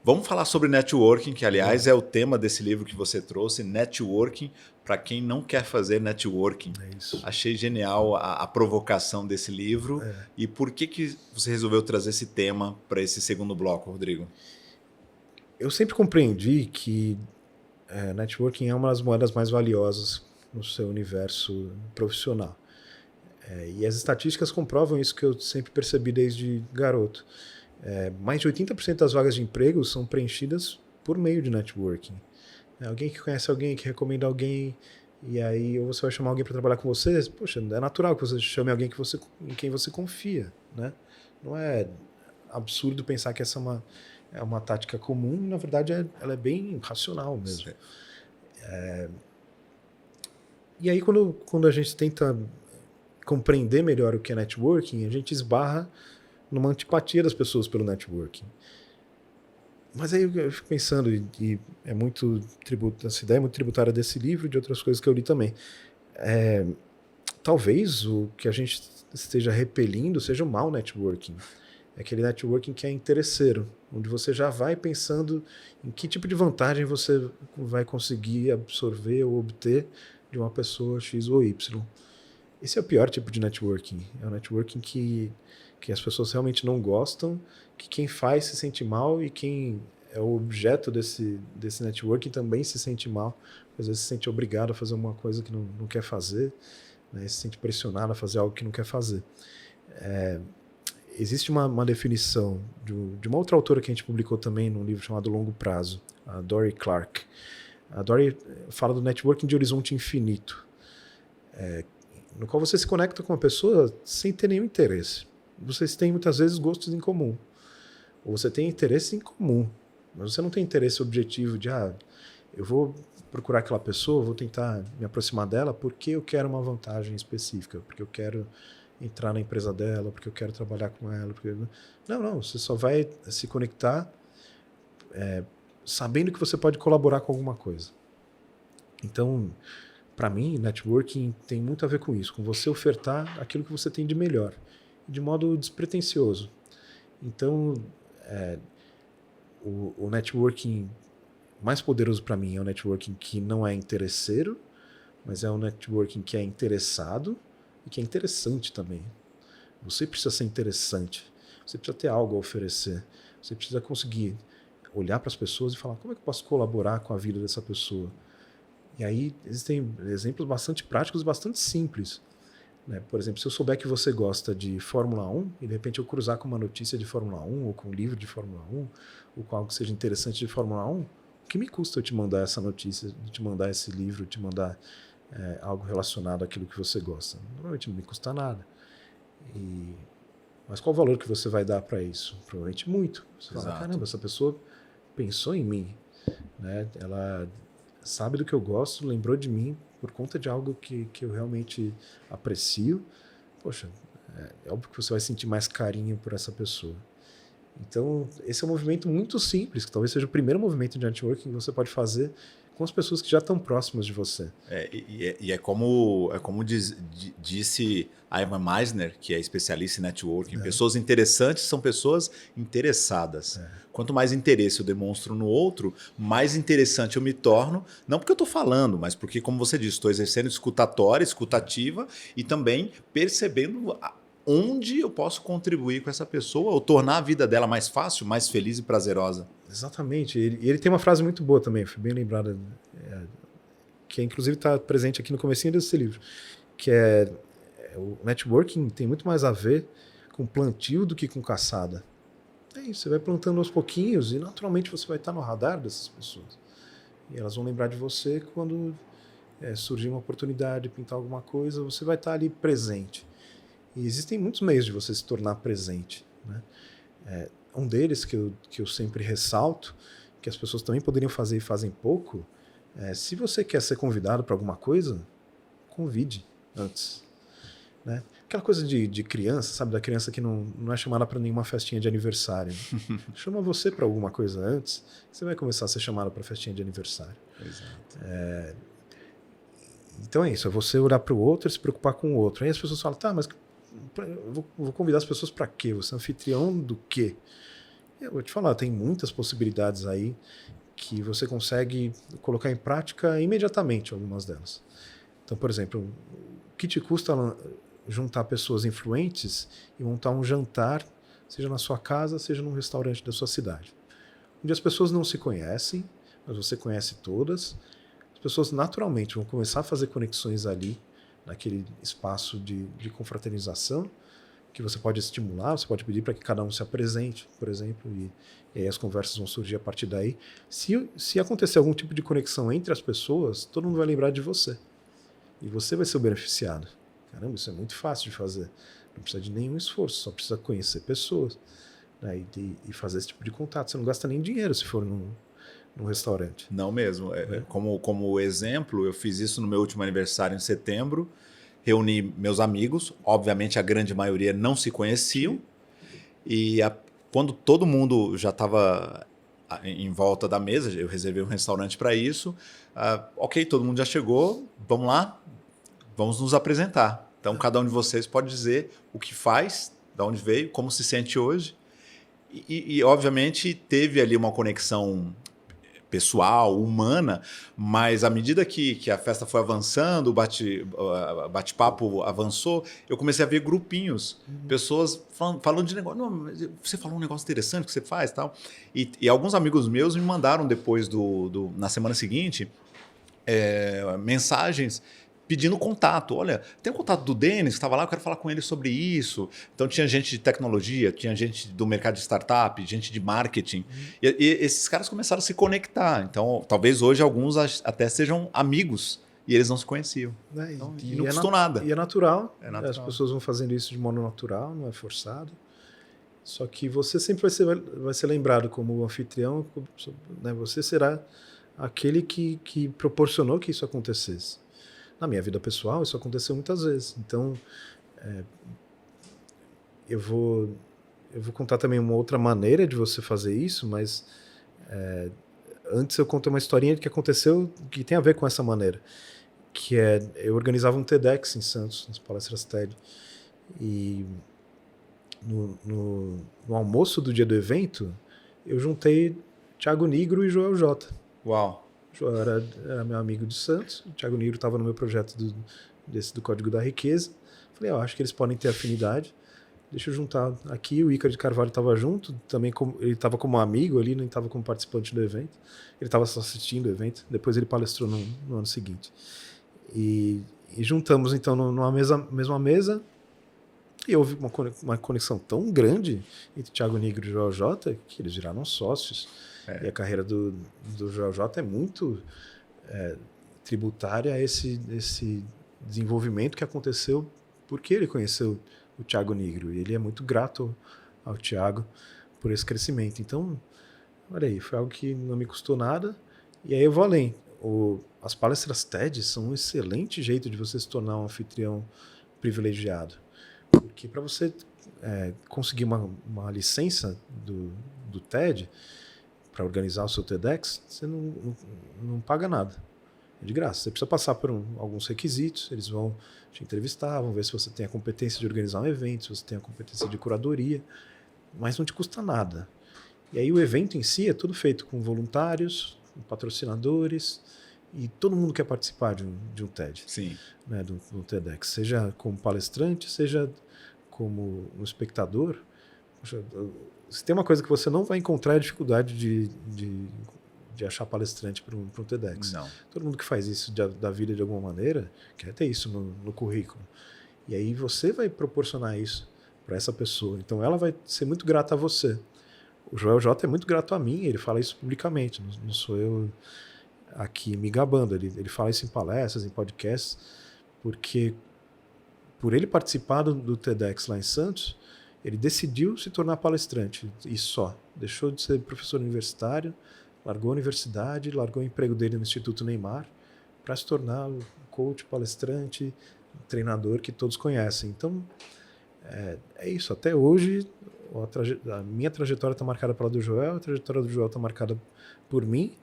Vamos falar sobre networking, que aliás é o tema desse livro que você trouxe, Networking, para quem não quer fazer networking. É isso. Achei genial a provocação desse livro. E por que você resolveu trazer esse tema para esse segundo bloco, Rodrigo? Eu sempre compreendi que networking é uma das moedas mais valiosas no seu universo profissional. E as estatísticas comprovam isso que eu sempre percebi desde garoto. Mais de 80% das vagas de emprego são preenchidas por meio de networking. Alguém que conhece alguém, que recomenda alguém, e aí ou você vai chamar alguém para trabalhar com você, poxa, é natural que você chame alguém em quem você confia, né? Não é absurdo pensar que essa é uma tática comum, na verdade ela é bem racional mesmo. E aí quando a gente tenta compreender melhor o que é networking, a gente esbarra numa antipatia das pessoas pelo networking. Mas aí eu fico pensando, e é muito essa ideia é muito tributária desse livro e de outras coisas que eu li também. Talvez o que a gente esteja repelindo seja o mau networking. É aquele networking que é interesseiro, onde você já vai pensando em que tipo de vantagem você vai conseguir absorver ou obter de uma pessoa X ou Y. Esse é o pior tipo de networking. É o networking que as pessoas realmente não gostam, que quem faz se sente mal e quem é o objeto desse networking também se sente mal. Às vezes se sente obrigado a fazer uma coisa que não quer fazer, né? Se sente pressionado a fazer algo que não quer fazer. Existe uma definição de uma outra autora que a gente publicou também num livro chamado Longo Prazo, a Dory Clark. A Dory fala do networking de horizonte infinito, no qual você se conecta com uma pessoa sem ter nenhum interesse. Vocês têm muitas vezes gostos em comum, ou você tem interesse em comum, mas você não tem interesse objetivo de eu vou procurar aquela pessoa, vou tentar me aproximar dela porque eu quero uma vantagem específica, porque eu quero entrar na empresa dela, porque eu quero trabalhar com ela. Não, você só vai se conectar sabendo que você pode colaborar com alguma coisa. Então, para mim, networking tem muito a ver com isso, com você ofertar aquilo que você tem de melhor, de modo despretensioso. Então, o networking mais poderoso para mim é o networking que não é interesseiro, mas é um networking que é interessado e que é interessante também. Você precisa ser interessante, você precisa ter algo a oferecer, você precisa conseguir olhar para as pessoas e falar como é que eu posso colaborar com a vida dessa pessoa. E aí existem exemplos bastante práticos e bastante simples. Né? Por exemplo, se eu souber que você gosta de Fórmula 1 e de repente eu cruzar com uma notícia de Fórmula 1 ou com um livro de Fórmula 1 ou com algo que seja interessante de Fórmula 1, o que me custa eu te mandar essa notícia, te mandar esse livro, te mandar algo relacionado àquilo que você gosta? Normalmente não me custa nada. Mas qual o valor que você vai dar para isso? Provavelmente muito. Você fala, caramba, essa pessoa pensou em mim, né? Ela sabe do que eu gosto, lembrou de mim por conta de algo que eu realmente aprecio. Poxa, é óbvio que você vai sentir mais carinho por essa pessoa. Então, esse é um movimento muito simples, que talvez seja o primeiro movimento de networking que você pode fazer com as pessoas que já estão próximas de você. E é como disse Ivan Misner, que é especialista em networking. Pessoas interessantes são pessoas interessadas. Quanto mais interesse eu demonstro no outro, mais interessante eu me torno. Não porque eu estou falando, mas porque, como você disse, estou exercendo escutativa e também percebendo onde eu posso contribuir com essa pessoa ou tornar a vida dela mais fácil, mais feliz e prazerosa. Exatamente. Ele tem uma frase muito boa também, foi bem lembrada, que inclusive está presente aqui no comecinho desse livro, que o networking tem muito mais a ver com plantio do que com caçada. É isso, você vai plantando aos pouquinhos e naturalmente você vai estar no radar dessas pessoas. E elas vão lembrar de você quando surgir uma oportunidade, pintar alguma coisa, você vai estar ali presente. E existem muitos meios de você se tornar presente, né? Um deles que eu sempre ressalto, que as pessoas também poderiam fazer e fazem pouco, se você quer ser convidado para alguma coisa, convide antes. Né? Aquela coisa de criança, sabe? Da criança que não é chamada para nenhuma festinha de aniversário. Né? Chama você para alguma coisa antes, você vai começar a ser chamado para festinha de aniversário. Exato. Então é isso, é você olhar para o outro e se preocupar com o outro. Aí as pessoas falam, tá, mas eu vou convidar as pessoas para quê? Você é anfitrião do quê? Eu vou te falar, tem muitas possibilidades aí que você consegue colocar em prática imediatamente, algumas delas. Então, por exemplo, o que te custa juntar pessoas influentes e montar um jantar, seja na sua casa, seja num restaurante da sua cidade, onde as pessoas não se conhecem, mas você conhece todas. As pessoas naturalmente vão começar a fazer conexões ali, naquele espaço de confraternização, que você pode estimular, você pode pedir para que cada um se apresente, por exemplo, e aí as conversas vão surgir a partir daí. Se acontecer algum tipo de conexão entre as pessoas, todo mundo vai lembrar de você. E você vai ser o beneficiado. Caramba, isso é muito fácil de fazer. Não precisa de nenhum esforço, só precisa conhecer pessoas, né, e fazer esse tipo de contato. Você não gasta nem dinheiro se for num restaurante. Não mesmo. Como exemplo, eu fiz isso no meu último aniversário em setembro, reuni meus amigos, obviamente a grande maioria não se conheciam, e quando todo mundo já estava em volta da mesa, eu reservei um restaurante para isso. Ok, todo mundo já chegou, vamos lá, vamos nos apresentar. Então, cada um de vocês pode dizer o que faz, de onde veio, como se sente hoje. E obviamente, teve ali uma conexão pessoal, humana, mas à medida que a festa foi avançando, o bate-papo avançou, eu comecei a ver grupinhos, pessoas falando de negócio. Não, mas você falou um negócio interessante que você faz, tal. E alguns amigos meus me mandaram depois na semana seguinte mensagens pedindo contato. Olha, tem o contato do Denis, que estava lá, eu quero falar com ele sobre isso. Então tinha gente de tecnologia, tinha gente do mercado de startup, gente de marketing. E esses caras começaram a se conectar. Então, talvez hoje alguns até sejam amigos e eles não se conheciam. Então, e não custou nada. E é natural. É natural. As pessoas vão fazendo isso de modo natural, não é forçado. Só que você sempre vai ser lembrado como anfitrião, né? Você será aquele que proporcionou que isso acontecesse. Na minha vida pessoal, isso aconteceu muitas vezes. Então, eu vou contar também uma outra maneira de você fazer isso, mas antes eu conto uma historinha que aconteceu que tem a ver com essa maneira. Que eu organizava um TEDx em Santos, nas palestras TED. E no almoço do dia do evento, eu juntei Thiago Nigro e Joel J. Uau! Joel era meu amigo de Santos, o Thiago Nigro estava no meu projeto do Código da Riqueza. Falei, eu acho que eles podem ter afinidade. Deixa eu juntar aqui. O Ícaro de Carvalho estava junto, também ele estava como amigo ali, não estava como participante do evento. Ele estava só assistindo o evento, depois ele palestrou no ano seguinte. E juntamos então numa mesma mesa, e houve uma conexão tão grande entre Thiago Nigro e Joel J que eles viraram sócios. E a carreira do Joel J é muito tributária a esse desenvolvimento que aconteceu porque ele conheceu o Thiago Nigro. E ele é muito grato ao Thiago por esse crescimento. Então, olha aí, foi algo que não me custou nada. E aí eu vou além. As palestras TED são um excelente jeito de você se tornar um anfitrião privilegiado. Porque para você conseguir uma licença do TED, para organizar o seu TEDx, você não paga nada. É de graça. Você precisa passar por alguns requisitos, eles vão te entrevistar, vão ver se você tem a competência de organizar um evento, se você tem a competência de curadoria, mas não te custa nada. E aí o evento em si é tudo feito com voluntários, com patrocinadores, e todo mundo quer participar de um TED. Sim. Né, de um TEDx, seja como palestrante, seja como um espectador. Poxa, se tem uma coisa que você não vai encontrar é a dificuldade de achar palestrante para um TEDx. Não. Todo mundo que faz isso da vida de alguma maneira quer ter isso no currículo. E aí você vai proporcionar isso para essa pessoa. Então ela vai ser muito grata a você. O Joel J é muito grato a mim, ele fala isso publicamente, não sou eu aqui me gabando. Ele fala isso em palestras, em podcasts, porque por ele participar do TEDx lá em Santos, ele decidiu se tornar palestrante, e só. Deixou de ser professor universitário, largou a universidade, largou o emprego dele no Instituto Neymar, para se tornar o coach, palestrante, treinador que todos conhecem. Então, é isso. Até hoje, a minha trajetória está marcada pela do Joel, a trajetória do Joel está marcada por mim,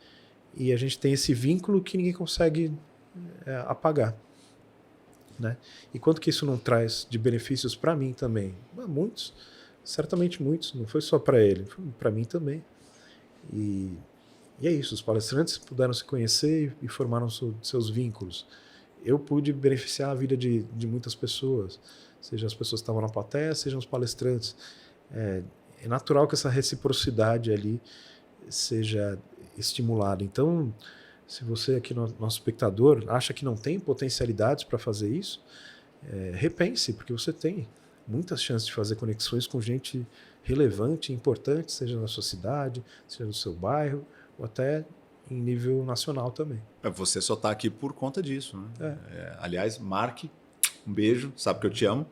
e a gente tem esse vínculo que ninguém consegue apagar. Né? E quanto que isso não traz de benefícios para mim também? Muitos, certamente muitos, não foi só para ele, foi para mim também. E é isso, os palestrantes puderam se conhecer e formaram seus vínculos. Eu pude beneficiar a vida de muitas pessoas, seja as pessoas que estavam na plateia, sejam os palestrantes. É natural que essa reciprocidade ali seja estimulada. Então, se você aqui, nosso espectador, acha que não tem potencialidades para fazer isso, repense, porque você tem muitas chances de fazer conexões com gente relevante e importante, seja na sua cidade, seja no seu bairro, ou até em nível nacional também. Você só está aqui por conta disso. Né? Aliás, Mark, um beijo, sabe que eu te amo.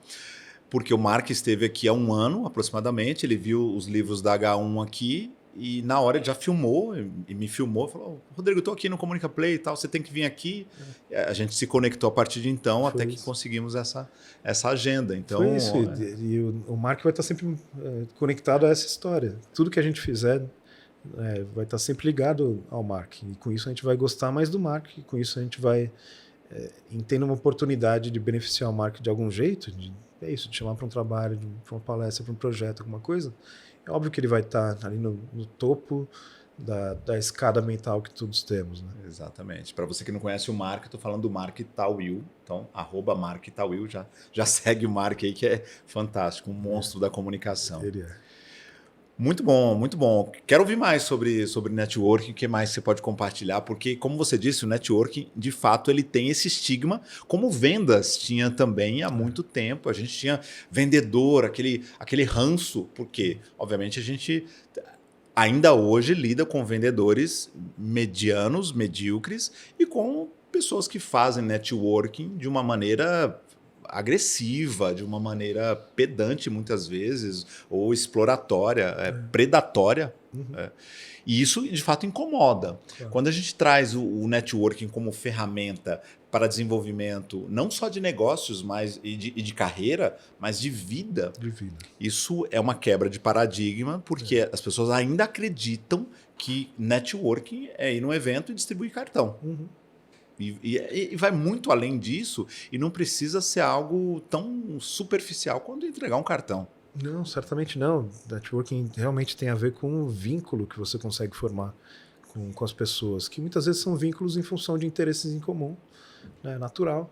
Porque o Mark esteve aqui há 1 ano, aproximadamente, ele viu os livros da H1 aqui, e na hora ele já filmou, e me filmou, falou, Rodrigo, eu estou aqui no Comunica Play e tal, você tem que vir aqui. A gente se conectou a partir de então, foi até isso. Que conseguimos essa agenda. Então, foi isso, e o Mark vai estar sempre conectado a essa história. Tudo que a gente fizer vai estar sempre ligado ao marketing. E com isso a gente vai gostar mais do marketing, com isso a gente vai tendo uma oportunidade de beneficiar o marketing de algum jeito, de chamar para um trabalho, para uma palestra, para um projeto, alguma coisa. É óbvio que ele vai estar ali no topo da escada mental que todos temos, né? Exatamente. Para você que não conhece o Mark, eu tô falando do Mark Tawil. Então, @Mark Tawil, já segue o Mark aí, que é fantástico, um monstro da comunicação. Ele é. Muito bom, muito bom. Quero ouvir mais sobre networking, o que mais você pode compartilhar, porque, como você disse, o networking, de fato, ele tem esse estigma, como vendas tinha também há muito tempo. A gente tinha vendedor, aquele ranço, porque, obviamente, a gente ainda hoje lida com vendedores medianos, medíocres, e com pessoas que fazem networking de uma maneira agressiva, de uma maneira pedante muitas vezes, ou exploratória, predatória. E isso, de fato, incomoda. Claro. Quando a gente traz o networking como ferramenta para desenvolvimento, não só de negócios e de carreira, mas de vida, isso é uma quebra de paradigma, porque as pessoas ainda acreditam que networking é ir num evento e distribuir cartão. E vai muito além disso, e não precisa ser algo tão superficial quanto entregar um cartão. Não, certamente não. Networking realmente tem a ver com o vínculo que você consegue formar com as pessoas, que muitas vezes são vínculos em função de interesses em comum, né? Natural.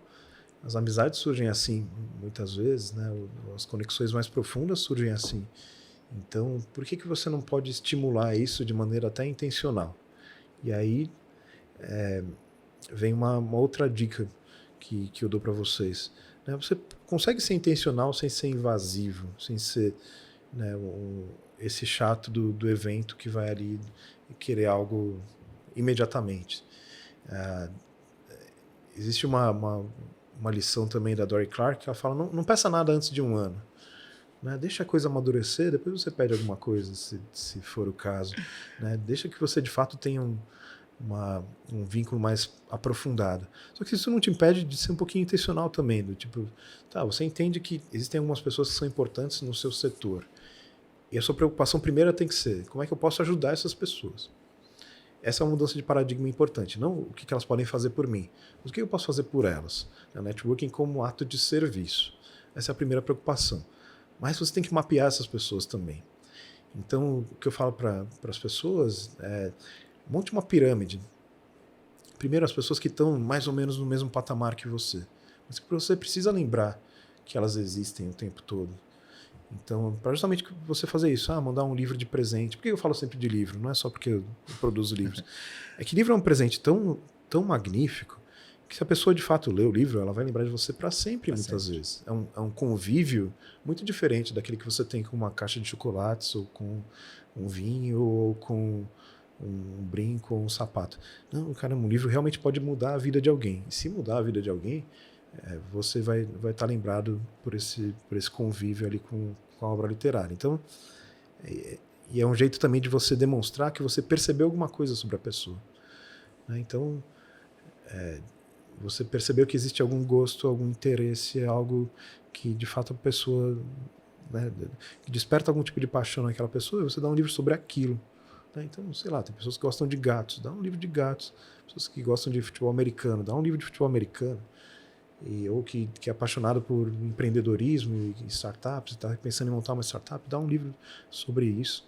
As amizades surgem assim, muitas vezes, né? As conexões mais profundas surgem assim. Então, por que você não pode estimular isso de maneira até intencional? E aí vem uma outra dica que eu dou para vocês. Né? Você consegue ser intencional sem ser invasivo, sem ser, né, esse chato do evento que vai ali querer algo imediatamente. Existe uma lição também da Dory Clark que ela fala, não peça nada antes de 1 ano. Né? Deixa a coisa amadurecer, depois você pede alguma coisa, se for o caso. Né? Deixa que você de fato tenha um vínculo mais aprofundado. Só que isso não te impede de ser um pouquinho intencional também, do tipo, você entende que existem algumas pessoas que são importantes no seu setor. E a sua preocupação primeira tem que ser, como é que eu posso ajudar essas pessoas? Essa é uma mudança de paradigma importante. Não o que elas podem fazer por mim, mas o que eu posso fazer por elas. O networking como ato de serviço. Essa é a primeira preocupação. Mas você tem que mapear essas pessoas também. Então, o que eu falo para as pessoas é, monte uma pirâmide. Primeiro, as pessoas que estão mais ou menos no mesmo patamar que você. Mas que você precisa lembrar que elas existem o tempo todo. Então, para justamente você fazer isso, mandar um livro de presente. Por que eu falo sempre de livro? Não é só porque eu produzo livros. É que livro é um presente tão magnífico que se a pessoa de fato lê o livro, ela vai lembrar de você para sempre, muitas vezes. É um convívio muito diferente daquele que você tem com uma caixa de chocolates, ou com um vinho, ou com um brinco ou um sapato. Não, cara, um livro realmente pode mudar a vida de alguém. E se mudar a vida de alguém, você vai estar lembrado por esse convívio ali com a obra literária. Então, e é um jeito também de você demonstrar que você percebeu alguma coisa sobre a pessoa. Né? Então, você percebeu que existe algum gosto, algum interesse, algo que de fato a pessoa, né, que desperta algum tipo de paixão naquela pessoa, e você dá um livro sobre aquilo. Então, sei lá, tem pessoas que gostam de gatos, dá um livro de gatos. Pessoas que gostam de futebol americano, dá um livro de futebol americano. Ou que é apaixonado por empreendedorismo e startups, está pensando em montar uma startup, dá um livro sobre isso.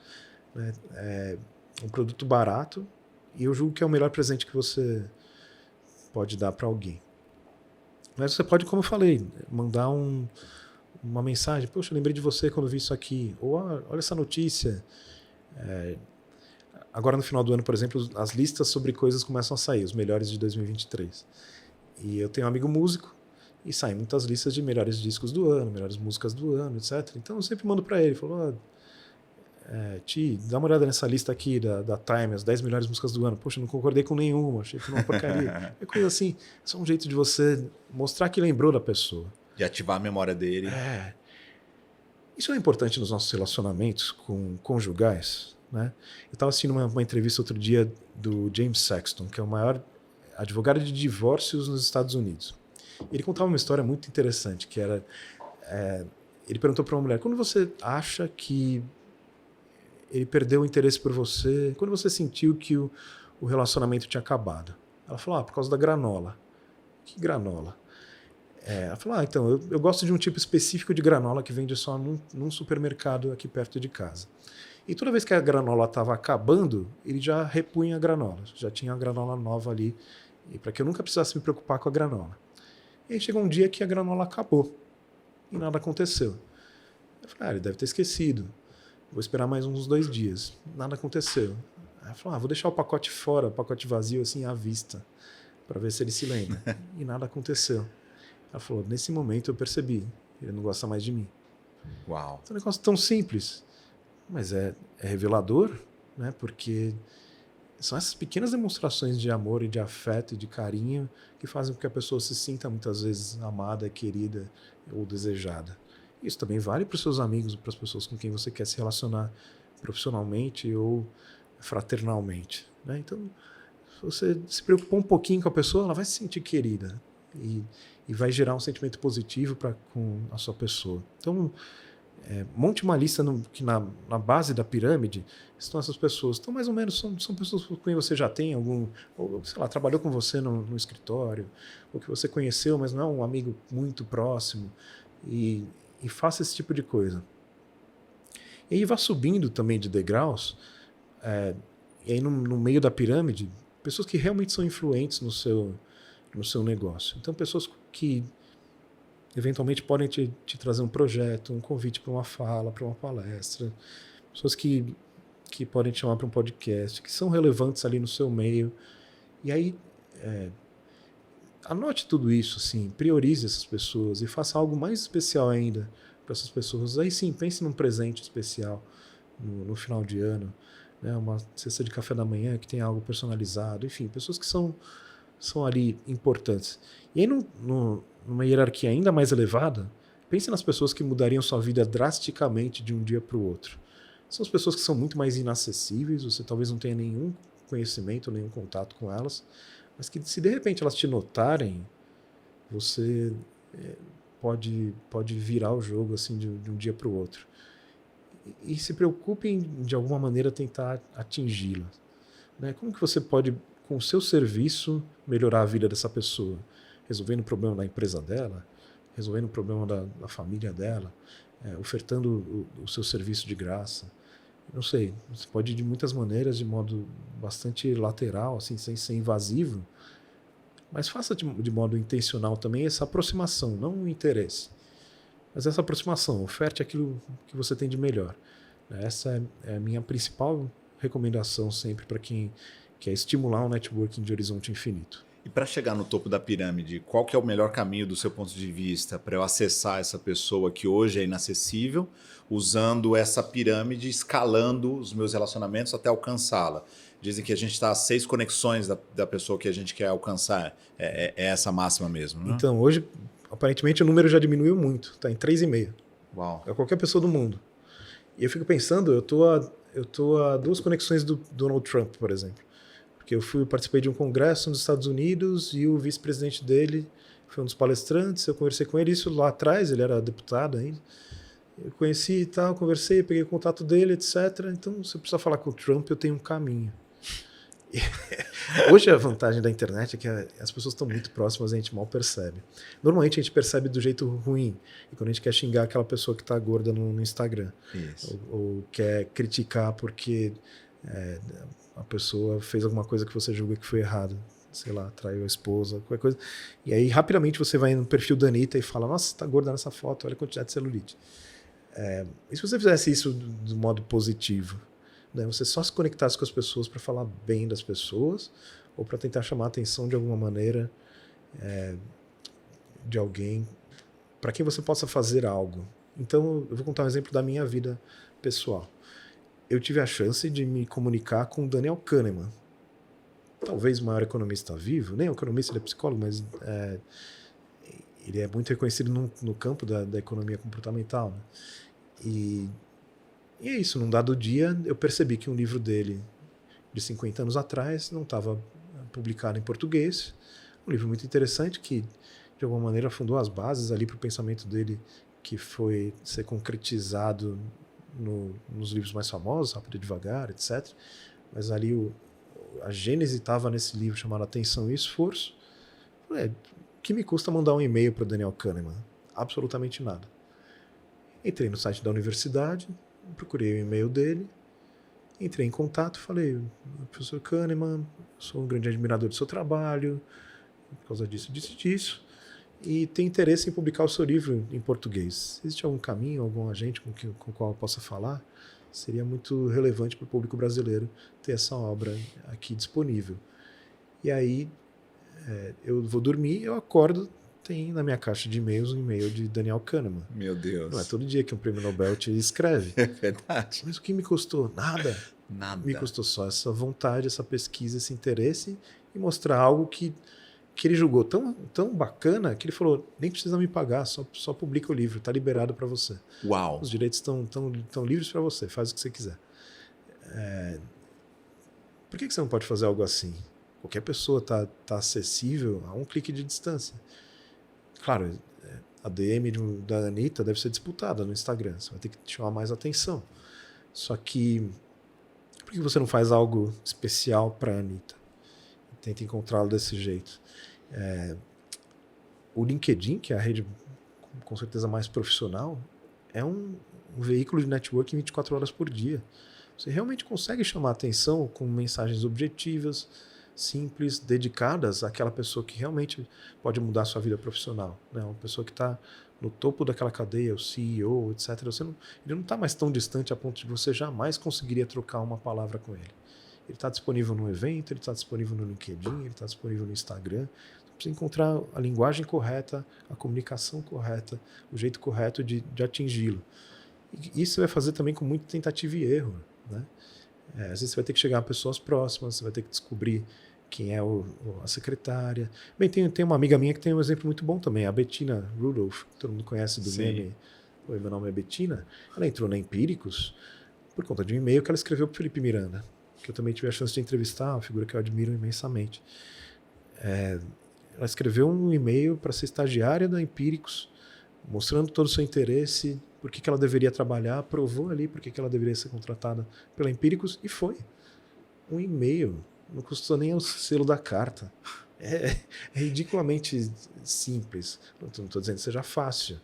Né? É um produto barato, e eu julgo que é o melhor presente que você pode dar para alguém. Mas você pode, como eu falei, mandar uma mensagem, poxa, eu lembrei de você quando vi isso aqui, ou olha essa notícia. Agora no final do ano, por exemplo, as listas sobre coisas começam a sair, os melhores de 2023. E eu tenho um amigo músico, e saem muitas listas de melhores discos do ano, melhores músicas do ano, etc. Então eu sempre mando para ele, falo, Ti, dá uma olhada nessa lista aqui da Time, as 10 melhores músicas do ano. Poxa, não concordei com nenhuma, achei que foi uma porcaria. É coisa assim, é só um jeito de você mostrar que lembrou da pessoa. De ativar a memória dele. Isso é importante nos nossos relacionamentos conjugais. Né? Eu estava assistindo uma entrevista outro dia do James Sexton, que é o maior advogado de divórcios nos Estados Unidos. Ele contava uma história muito interessante, que era... ele perguntou para uma mulher, quando você acha que ele perdeu o interesse por você? Quando você sentiu que o relacionamento tinha acabado? Ela falou, por causa da granola. Que granola? Ela falou, então, eu gosto de um tipo específico de granola que vende só num supermercado aqui perto de casa. E toda vez que a granola estava acabando, ele já repunha a granola. Já tinha a granola nova ali, para que eu nunca precisasse me preocupar com a granola. E aí chegou um dia que a granola acabou e nada aconteceu. Eu falei, ele deve ter esquecido. Vou esperar mais uns 2 dias. Nada aconteceu. Aí ela falou, vou deixar o pacote fora, o pacote vazio assim à vista, para ver se ele se lembra. E nada aconteceu. Ela falou, nesse momento eu percebi, ele não gosta mais de mim. Uau. É um negócio tão simples, mas é revelador, né? Porque são essas pequenas demonstrações de amor e de afeto e de carinho que fazem com que a pessoa se sinta muitas vezes amada, querida ou desejada. Isso também vale para os seus amigos, para as pessoas com quem você quer se relacionar profissionalmente ou fraternalmente, né? Então, se você se preocupar um pouquinho com a pessoa, ela vai se sentir querida e vai gerar um sentimento positivo com a sua pessoa. Então, monte uma lista que na base da pirâmide estão essas pessoas. Então, mais ou menos, são pessoas com quem você já tem algum, ou, sei lá, trabalhou com você no escritório, ou que você conheceu, mas não é um amigo muito próximo, e faça esse tipo de coisa. E aí vá subindo também de degraus, e aí no meio da pirâmide, pessoas que realmente são influentes no seu negócio. Então, pessoas que eventualmente podem te trazer um projeto, um convite para uma fala, para uma palestra, pessoas que podem te chamar para um podcast, que são relevantes ali no seu meio. E aí, anote tudo isso, assim, priorize essas pessoas e faça algo mais especial ainda para essas pessoas. Aí sim, pense num presente especial no final de ano, né? Uma cesta de café da manhã que tem algo personalizado, enfim, pessoas que são ali importantes. E aí, numa hierarquia ainda mais elevada, pense nas pessoas que mudariam sua vida drasticamente de um dia para o outro. São as pessoas que são muito mais inacessíveis, você talvez não tenha nenhum conhecimento, nenhum contato com elas, mas que se de repente elas te notarem, você pode virar o jogo assim de um dia para o outro. E se preocupe em, de alguma maneira, tentar atingi-la, né? Como que você pode, com o seu serviço, melhorar a vida dessa pessoa? Resolvendo o problema da empresa dela, resolvendo o problema da família dela, ofertando o seu serviço de graça. Não sei, você pode ir de muitas maneiras, de modo bastante lateral, assim, sem ser invasivo, mas faça de modo intencional também essa aproximação, não um interesse, mas essa aproximação, oferte aquilo que você tem de melhor. Essa é a minha principal recomendação sempre para quem quer estimular um networking de horizonte infinito. E para chegar no topo da pirâmide, qual que é o melhor caminho do seu ponto de vista para eu acessar essa pessoa que hoje é inacessível, usando essa pirâmide, escalando os meus relacionamentos até alcançá-la? Dizem que a gente está a 6 conexões da pessoa que a gente quer alcançar. É essa máxima mesmo, né? Então, hoje, aparentemente, o número já diminuiu muito. Está em 3,5. Uau. É qualquer pessoa do mundo. E eu fico pensando, eu tô a 2 conexões do Donald Trump, por exemplo. Porque eu participei de um congresso nos Estados Unidos e o vice-presidente dele foi um dos palestrantes, eu conversei com ele, isso lá atrás, ele era deputado ainda. Eu conheci e tal, conversei, peguei o contato dele, etc. Então, se eu precisar falar com o Trump, eu tenho um caminho. Hoje a vantagem da internet é que as pessoas estão muito próximas, a gente mal percebe. Normalmente a gente percebe do jeito ruim, e quando a gente quer xingar aquela pessoa que está gorda no Instagram, ou quer criticar porque a pessoa fez alguma coisa que você julga que foi errado, sei lá, traiu a esposa, qualquer coisa, e aí rapidamente você vai no perfil da Anitta e fala, nossa, você tá gorda nessa foto, olha a quantidade de celulite. E se você fizesse isso do modo positivo, né, você só se conectasse com as pessoas para falar bem das pessoas, ou para tentar chamar a atenção de alguma maneira de alguém para quem você possa fazer algo. Então eu vou contar um exemplo da minha vida pessoal. Eu tive a chance de me comunicar com o Daniel Kahneman, talvez o maior economista vivo, nem economista, ele é psicólogo, mas ele é muito reconhecido no campo da economia comportamental, né? E é isso, num dado dia eu percebi que um livro dele de 50 anos atrás não estava publicado em português, um livro muito interessante que de alguma maneira fundou as bases ali para o pensamento dele que foi ser concretizado nos livros mais famosos, Rápido e Devagar, etc. Mas ali a gênese estava nesse livro chamado Atenção e Esforço. O que me custa mandar um e-mail para o Daniel Kahneman? Absolutamente nada. Entrei no site da universidade, procurei o e-mail dele, entrei em contato, falei: professor Kahneman, sou um grande admirador do seu trabalho, por causa disso, e tenho interesse em publicar o seu livro em português. Existe algum caminho, algum agente com o qual eu possa falar? Seria muito relevante para o público brasileiro ter essa obra aqui disponível. E aí eu vou dormir, eu acordo, tem na minha caixa de e-mails um e-mail de Daniel Kahneman. Meu Deus. Não é todo dia que um prêmio Nobel te escreve. É verdade. Mas o que me custou? Nada. Nada. Me custou só essa vontade, essa pesquisa, esse interesse e mostrar algo que ele julgou tão bacana que ele falou: nem precisa me pagar, só publica o livro, está liberado para você. Uau. Os direitos estão livres para você, faz o que você quiser. Por que você não pode fazer algo assim? Qualquer pessoa está acessível a um clique de distância. Claro, a DM da Anitta deve ser disputada no Instagram, você vai ter que chamar mais atenção. Só que, por que você não faz algo especial para a Anitta? Tenta encontrá-lo desse jeito. O LinkedIn, que é a rede com certeza mais profissional, é um veículo de networking 24 horas por dia. Você realmente consegue chamar atenção com mensagens objetivas, simples, dedicadas àquela pessoa que realmente pode mudar a sua vida profissional, né? Uma pessoa que está no topo daquela cadeia, o CEO, etc. Ele não está mais tão distante a ponto de você jamais conseguiria trocar uma palavra com ele. Ele está disponível no evento, ele está disponível no LinkedIn, ele está disponível no Instagram. Você precisa encontrar a linguagem correta, a comunicação correta, o jeito correto de atingi-lo. E isso você vai fazer também com muita tentativa e erro, né? Às vezes você vai ter que chegar a pessoas próximas, você vai ter que descobrir quem é a secretária. Bem, tem uma amiga minha que tem um exemplo muito bom também, a Bettina Rudolph, que todo mundo conhece do meme Oi, meu nome é Bettina. Ela entrou na Empíricos por conta de um e-mail que ela escreveu para o Felipe Miranda, que eu também tive a chance de entrevistar, uma figura que eu admiro imensamente. Ela escreveu um e-mail para ser estagiária da Empíricos, mostrando todo o seu interesse, por que ela deveria trabalhar, provou ali por que ela deveria ser contratada pela Empíricos, e foi. Um e-mail, não custou nem o selo da carta. É ridiculamente simples. Não estou dizendo que seja fácil,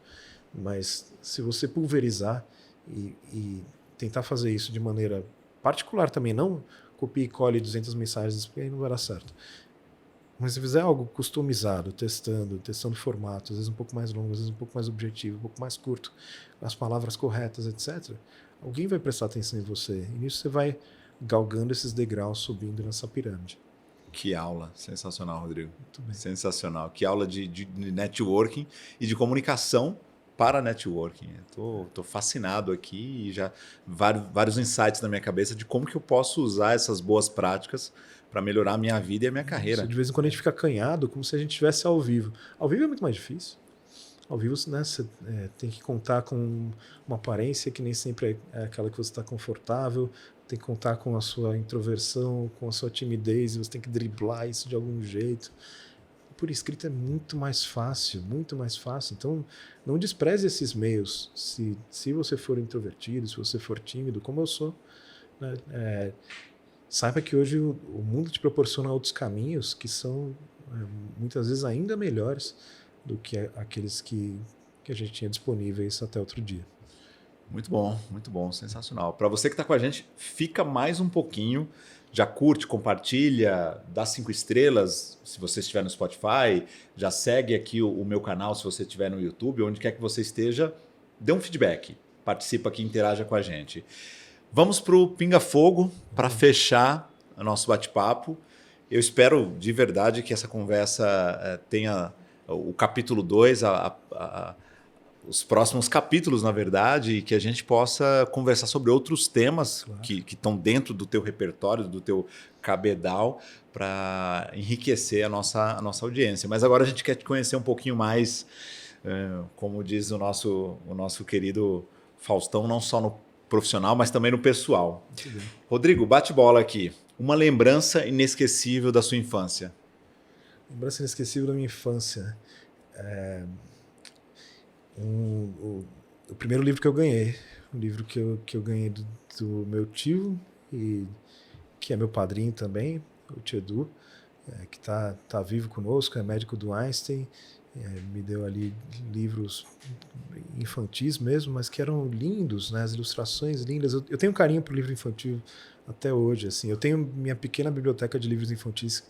mas se você pulverizar e tentar fazer isso de maneira particular também, não copie e cole 200 mensagens, porque aí não vai dar certo. Mas se fizer algo customizado, testando formato, às vezes um pouco mais longo, às vezes um pouco mais objetivo, um pouco mais curto, as palavras corretas, etc., alguém vai prestar atenção em você. E nisso você vai galgando esses degraus, subindo nessa pirâmide. Que aula. Sensacional, Rodrigo. Muito bem. Sensacional. Que aula de networking e de comunicação para networking. Tô fascinado aqui e já vários insights na minha cabeça de como que eu posso usar essas boas práticas para melhorar a minha vida e a minha carreira. De vez em quando a gente fica acanhado, como se a gente estivesse ao vivo. Ao vivo é muito mais difícil. Ao vivo, né, você tem que contar com uma aparência que nem sempre é aquela que você está confortável, tem que contar com a sua introversão, com a sua timidez, e você tem que driblar isso de algum jeito. Por escrito é muito mais fácil, muito mais fácil. Então, não despreze esses meios. Se você for introvertido, se você for tímido, como eu sou, né, saiba que hoje o mundo te proporciona outros caminhos que são muitas vezes ainda melhores do que aqueles que a gente tinha disponíveis até outro dia. Muito bom, sensacional. Para você que está com a gente, fica mais um pouquinho, já curte, compartilha, dá 5 estrelas se você estiver no Spotify, já segue aqui o meu canal se você estiver no YouTube, onde quer que você esteja, dê um feedback, participa aqui, interaja com a gente. Vamos para o Pinga Fogo para fechar o nosso bate-papo. Eu espero de verdade que essa conversa tenha o capítulo 2, os próximos capítulos, na verdade, e que a gente possa conversar sobre outros temas que estão dentro do teu repertório, do teu cabedal, para enriquecer a nossa audiência. Mas agora a gente quer te conhecer um pouquinho mais, como diz o nosso querido Faustão, não só no profissional, mas também no pessoal. Rodrigo, bate bola aqui. Uma lembrança inesquecível da sua infância. Lembrança inesquecível da minha infância. O primeiro livro que eu ganhei um livro que eu ganhei do meu tio, e que é meu padrinho também, o tio Edu, que tá vivo conosco, é médico do Einstein, me deu ali livros infantis mesmo, mas que eram lindos, né? As ilustrações lindas. Eu tenho um carinho pro livro infantil até hoje, assim. Eu tenho minha pequena biblioteca de livros infantis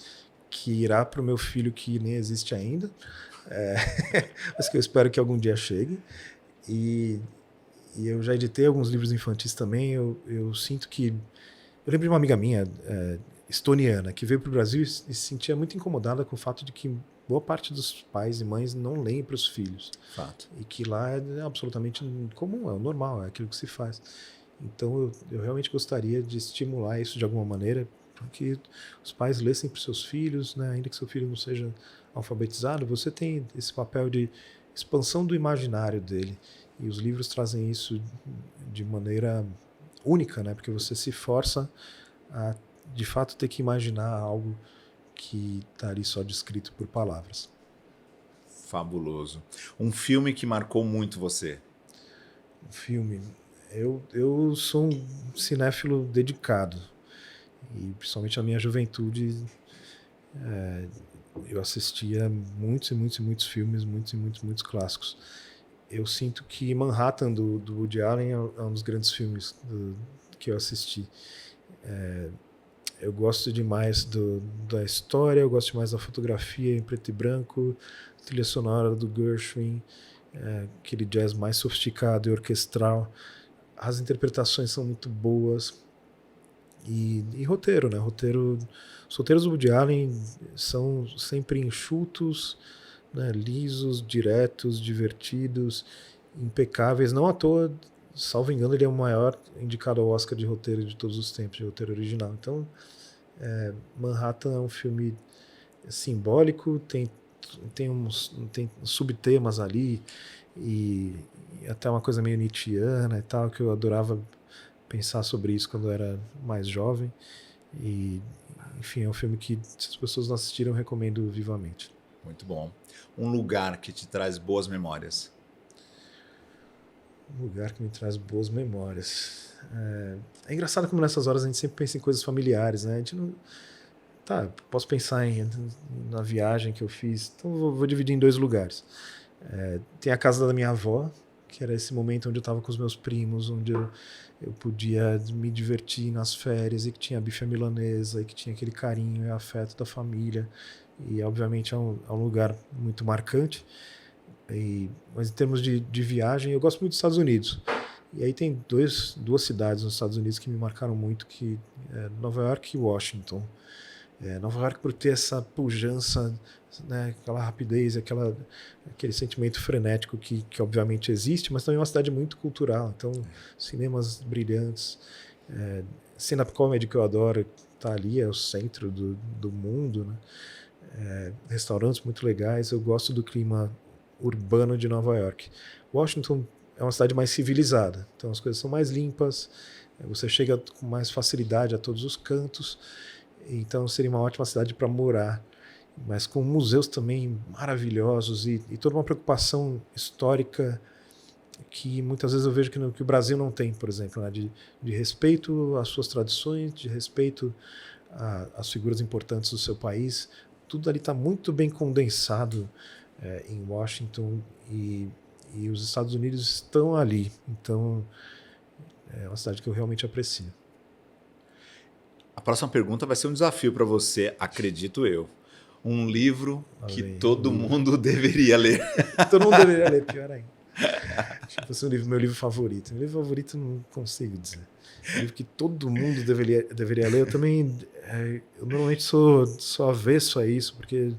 que irá para o meu filho, que nem existe ainda, mas que eu espero que algum dia chegue. E eu já editei alguns livros infantis também. Eu sinto que... Eu lembro de uma amiga minha, estoniana, que veio para o Brasil e se sentia muito incomodada com o fato de que boa parte dos pais e mães não leem para os filhos. Fato. E que lá é absolutamente comum, é o normal, é aquilo que se faz. Então eu realmente gostaria de estimular isso de alguma maneira, porque os pais lessem para os seus filhos, né? Ainda que seu filho não seja alfabetizado, você tem esse papel de expansão do imaginário dele. E os livros trazem isso de maneira única, né? Porque você se força a, de fato, ter que imaginar algo que está ali só descrito por palavras. Fabuloso. Um filme que marcou muito você? Um filme... Eu sou um cinéfilo dedicado. E principalmente na minha juventude, eu assistia muitos e muitos e muitos filmes, muitos e muitos, muitos clássicos. Eu sinto que Manhattan, do Woody Allen, é um dos grandes filmes que eu assisti. Eu gosto demais da história, eu gosto demais da fotografia em preto e branco, trilha sonora do Gershwin, aquele jazz mais sofisticado e orquestral. As interpretações são muito boas. E roteiro, né? Os roteiros do Woody Allen são sempre enxutos, né? Lisos, diretos, divertidos, impecáveis. Não à toa, salvo engano, ele é o maior indicado ao Oscar de roteiro de todos os tempos, de roteiro original. Então, Manhattan é um filme simbólico, tem subtemas ali, e até uma coisa meio nietzschiana e tal, que eu adorava pensar sobre isso quando eu era mais jovem. E, enfim, é um filme que, se as pessoas não assistiram, eu recomendo vivamente. Muito bom. Um lugar que te traz boas memórias? Um lugar que me traz boas memórias. É engraçado como nessas horas a gente sempre pensa em coisas familiares, né? A gente não... Tá, posso pensar na viagem que eu fiz. Então vou dividir em 2 lugares. Tem a casa da minha avó, que era esse momento onde eu estava com os meus primos, onde eu podia me divertir nas férias, e que tinha bife à milanesa, e que tinha aquele carinho e afeto da família. E, obviamente, é um lugar muito marcante. Mas, em termos de viagem, eu gosto muito dos Estados Unidos. E aí tem duas cidades nos Estados Unidos que me marcaram muito, que é Nova York e Washington. Nova York por ter essa pujança, né, aquela rapidez, aquele sentimento frenético que obviamente existe, mas também é uma cidade muito cultural. Então, cinemas brilhantes, stand-up comedy que eu adoro, tá ali, é o centro do mundo, né? Restaurantes muito legais. Eu gosto do clima urbano de Nova York. Washington é uma cidade mais civilizada, então as coisas são mais limpas, você chega com mais facilidade a todos os cantos. Então seria uma ótima cidade para morar, mas com museus também maravilhosos e toda uma preocupação histórica que muitas vezes eu vejo que o Brasil não tem, por exemplo, né? de respeito às suas tradições, de respeito às figuras importantes do seu país. Tudo ali está muito bem condensado em Washington, e os Estados Unidos estão ali. Então é uma cidade que eu realmente aprecio. A próxima pergunta vai ser um desafio para você, acredito eu. Um livro que todo mundo deveria ler. Todo mundo deveria ler, pior ainda. Acho que fosse meu livro favorito. Meu livro favorito não consigo dizer. Um livro que todo mundo deveria ler. Eu também, eu normalmente sou avesso a isso, porque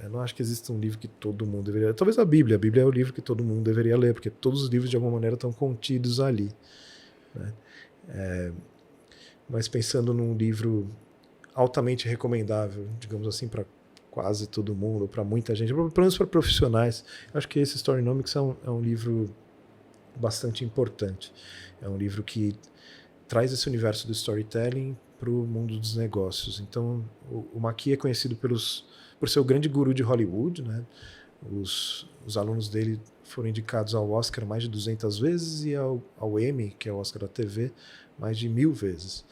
eu não acho que exista um livro que todo mundo deveria ler. Talvez a Bíblia. A Bíblia é o livro que todo mundo deveria ler, porque todos os livros de alguma maneira estão contidos ali, né? Mas pensando num livro altamente recomendável, digamos assim, para quase todo mundo, para muita gente, pelo menos para profissionais, eu acho que esse Storynomics é um livro bastante importante. É um livro que traz esse universo do storytelling para o mundo dos negócios. Então, o McKee é conhecido por ser o grande guru de Hollywood, né? Os alunos dele foram indicados ao Oscar mais de 200 vezes e ao Emmy, que é o Oscar da TV, mais de 1000 vezes.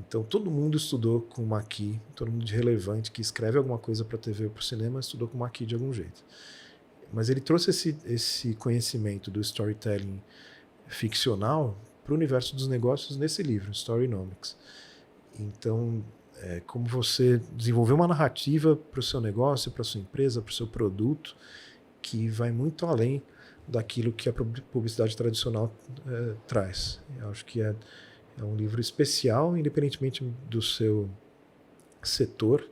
Então todo mundo estudou com o Maqui, todo mundo de relevante que escreve alguma coisa para a TV ou para o cinema estudou com o Maqui de algum jeito. Mas ele trouxe esse conhecimento do storytelling ficcional para o universo dos negócios nesse livro, Storynomics. Então, como você desenvolver uma narrativa para o seu negócio, para a sua empresa, para o seu produto, que vai muito além daquilo que a publicidade tradicional traz. Eu acho que é um livro especial, independentemente do seu setor.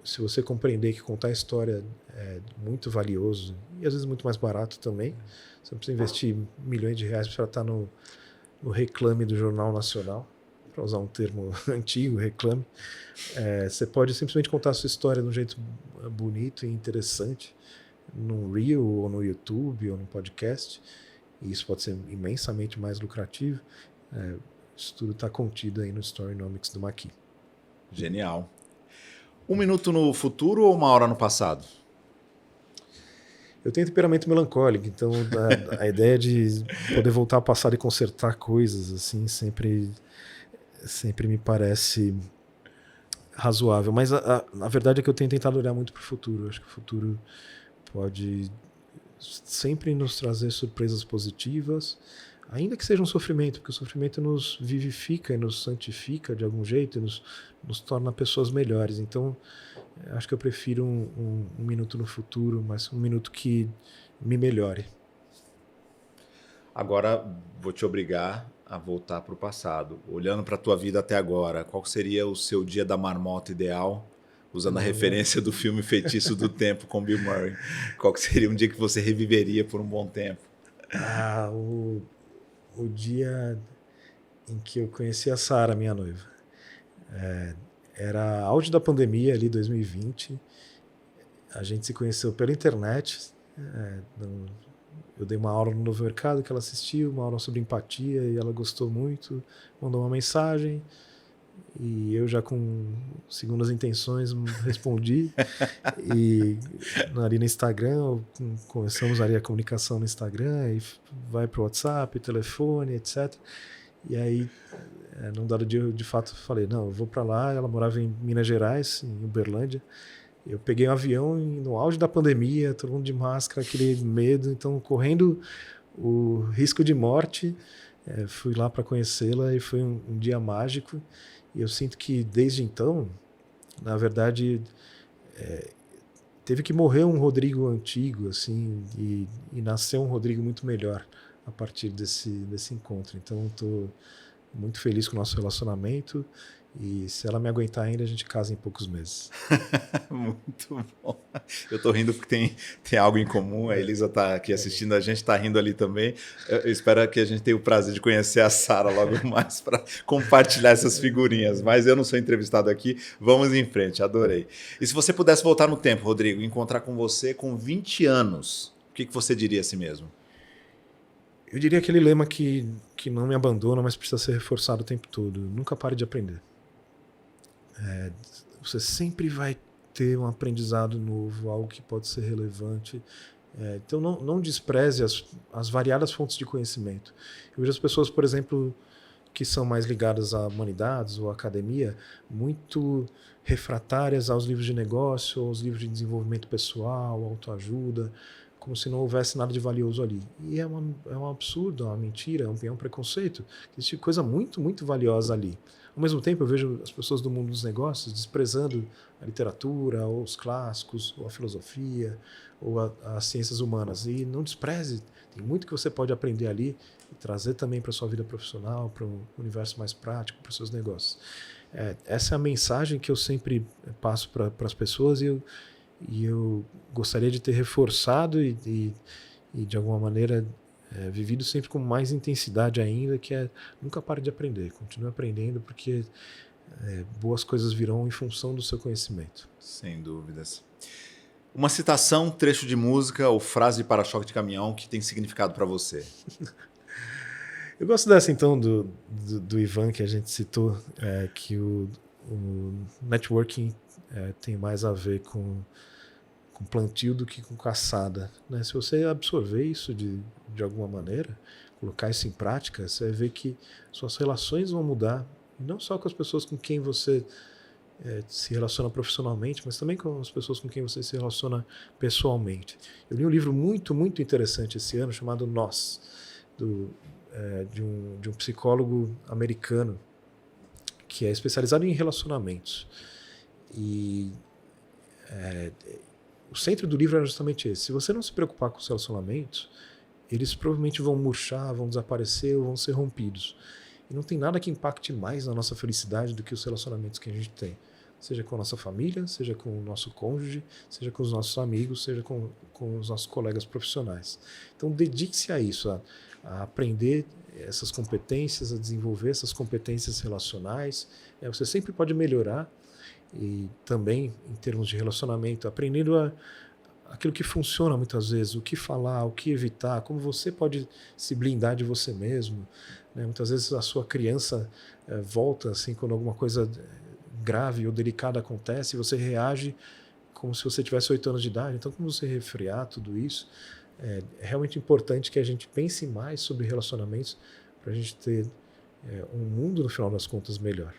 Se você compreender que contar história é muito valioso e às vezes muito mais barato também, você não precisa investir milhões de reais para estar no reclame do Jornal Nacional, para usar um termo antigo, reclame. Você pode simplesmente contar a sua história de um jeito bonito e interessante, num Reel, ou no YouTube, ou no podcast, e isso pode ser imensamente mais lucrativo. Isso tudo está contido aí no Storynomics do Maqui. Genial. 1 minuto no futuro ou 1 hora no passado? Eu tenho temperamento melancólico, então a ideia de poder voltar ao passado e consertar coisas assim sempre me parece razoável. Mas a verdade é que eu tenho tentado olhar muito para o futuro. Eu acho que o futuro pode sempre nos trazer surpresas positivas, ainda que seja um sofrimento, porque o sofrimento nos vivifica e nos santifica de algum jeito, e nos torna pessoas melhores. Então, acho que eu prefiro um minuto no futuro, mas um minuto que me melhore. Agora, vou te obrigar a voltar para o passado. Olhando para a tua vida até agora, qual seria o seu dia da marmota ideal? Usando a referência do filme Feitiço do Tempo com Bill Murray. Qual que seria um dia que você reviveria por um bom tempo? O dia em que eu conheci a Sara, minha noiva. Era auge da pandemia, ali 2020. A gente se conheceu pela internet. Eu dei uma aula no Novo Mercado que ela assistiu, uma aula sobre empatia, e ela gostou muito, mandou uma mensagem. E eu já com segundas intenções respondi. E ali no Instagram, começamos ali a comunicação no Instagram, e vai para o WhatsApp, telefone, etc. E aí, num dado dia, eu de fato falei, não, eu vou para lá. Ela morava em Minas Gerais, em Uberlândia. Eu peguei um avião no auge da pandemia, todo mundo de máscara, aquele medo, então correndo o risco de morte. Fui lá para conhecê-la e foi um dia mágico. E eu sinto que desde então, na verdade, teve que morrer um Rodrigo antigo, assim, e nascer um Rodrigo muito melhor a partir desse encontro. Então, estou muito feliz com o nosso relacionamento. E se ela me aguentar ainda, a gente casa em poucos meses. Muito bom. Eu tô rindo porque tem algo em comum. A Elisa tá aqui assistindo, a gente tá rindo ali também. Eu espero que a gente tenha o prazer de conhecer a Sara logo mais para compartilhar essas figurinhas. Mas eu não sou entrevistado aqui. Vamos em frente, adorei. E se você pudesse voltar no tempo, Rodrigo, encontrar com você com 20 anos, o que você diria a si mesmo? Eu diria aquele lema que não me abandona, mas precisa ser reforçado o tempo todo. Nunca pare de aprender. Você sempre vai ter um aprendizado novo, algo que pode ser relevante. Então não despreze as variadas fontes de conhecimento. Eu vejo as pessoas, por exemplo, que são mais ligadas a humanidades ou à academia, muito refratárias aos livros de negócio, aos livros de desenvolvimento pessoal, autoajuda, como se não houvesse nada de valioso ali. E é um absurdo, é uma mentira, é um preconceito. Existe coisa muito, muito valiosa ali. Ao mesmo tempo, eu vejo as pessoas do mundo dos negócios desprezando a literatura, ou os clássicos, ou a filosofia, ou as ciências humanas. E não despreze, tem muito que você pode aprender ali e trazer também para a sua vida profissional, para um universo mais prático, para os seus negócios. Essa é a mensagem que eu sempre passo para as pessoas e eu gostaria de ter reforçado e de alguma maneira vivido sempre com mais intensidade ainda, que nunca pare de aprender, continue aprendendo, porque boas coisas virão em função do seu conhecimento. Sem dúvidas. Uma citação, trecho de música ou frase de para-choque de caminhão que tem significado para você? Eu gosto dessa então do Ivan, que a gente citou, que o networking tem mais a ver com com plantio do que com caçada, né? Se você absorver isso de alguma maneira, colocar isso em prática, você vai ver que suas relações vão mudar, e não só com as pessoas com quem você se relaciona profissionalmente, mas também com as pessoas com quem você se relaciona pessoalmente. Eu li um livro muito, muito interessante esse ano, chamado Nós, de um psicólogo americano que é especializado em relacionamentos. E o centro do livro era justamente esse. Se você não se preocupar com os relacionamentos, eles provavelmente vão murchar, vão desaparecer ou vão ser rompidos. E não tem nada que impacte mais na nossa felicidade do que os relacionamentos que a gente tem. Seja com a nossa família, seja com o nosso cônjuge, seja com os nossos amigos, seja com os nossos colegas profissionais. Então dedique-se a isso, a aprender essas competências, a desenvolver essas competências relacionais. Você sempre pode melhorar, e também em termos de relacionamento, aprendendo aquilo que funciona muitas vezes, o que falar, o que evitar, como você pode se blindar de você mesmo, né? Muitas vezes a sua criança volta assim quando alguma coisa grave ou delicada acontece, e você reage como se você tivesse 8 anos de idade. Então, como você refrear tudo isso? É realmente importante que a gente pense mais sobre relacionamentos para a gente ter um mundo, no final das contas, melhor.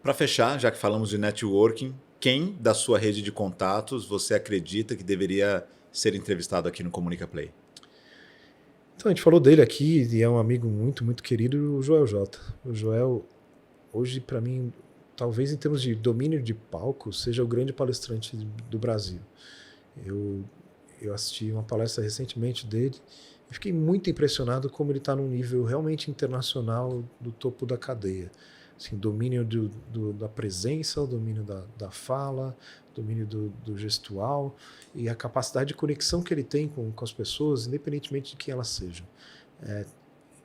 Para fechar, já que falamos de networking, quem da sua rede de contatos você acredita que deveria ser entrevistado aqui no Comunica Play? Então, a gente falou dele aqui, e é um amigo muito, muito querido, o Joel J. O Joel, hoje, para mim, talvez em termos de domínio de palco, seja o grande palestrante do Brasil. Eu assisti uma palestra recentemente dele e fiquei muito impressionado como ele está num nível realmente internacional do topo da cadeia. Assim, domínio da presença, o domínio da fala, domínio do gestual e a capacidade de conexão que ele tem com as pessoas, independentemente de quem elas sejam. É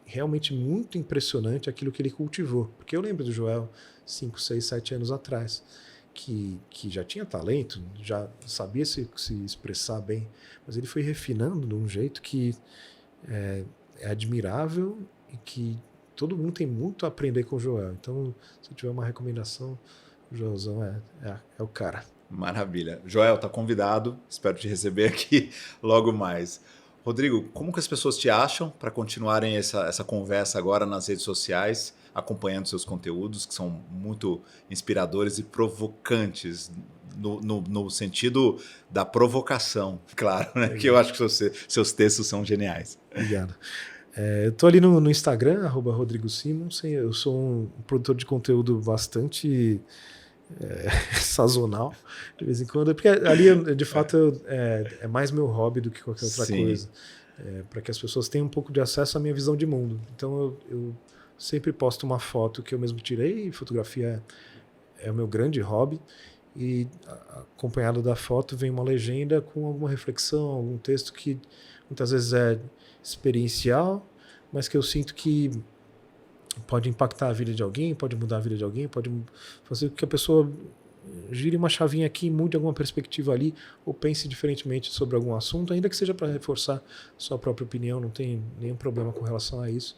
realmente muito impressionante aquilo que ele cultivou. Porque eu lembro do Joel 5, 6, 7 anos atrás, que já tinha talento, já sabia se expressar bem, mas ele foi refinando de um jeito que é admirável e que todo mundo tem muito a aprender com o Joel. Então, se tiver uma recomendação, o Joelzão é o cara. Maravilha. Joel, tá convidado. Espero te receber aqui logo mais. Rodrigo, como que as pessoas te acham para continuarem essa conversa agora nas redes sociais, acompanhando seus conteúdos, que são muito inspiradores e provocantes, no sentido da provocação, claro, né? Que eu acho que seus textos são geniais. Obrigado. Eu estou ali no Instagram, @RodrigoSimons. Eu sou um produtor de conteúdo bastante sazonal, de vez em quando, porque ali, de fato, é mais meu hobby do que qualquer outra coisa. Para que as pessoas tenham um pouco de acesso à minha visão de mundo. Então, eu sempre posto uma foto que eu mesmo tirei, e fotografia é o meu grande hobby, e acompanhado da foto vem uma legenda com alguma reflexão, algum texto que muitas vezes é experiencial, mas que eu sinto que pode impactar a vida de alguém, pode mudar a vida de alguém, pode fazer com que a pessoa gire uma chavinha aqui, mude alguma perspectiva ali, ou pense diferentemente sobre algum assunto, ainda que seja para reforçar sua própria opinião, não tem nenhum problema com relação a isso.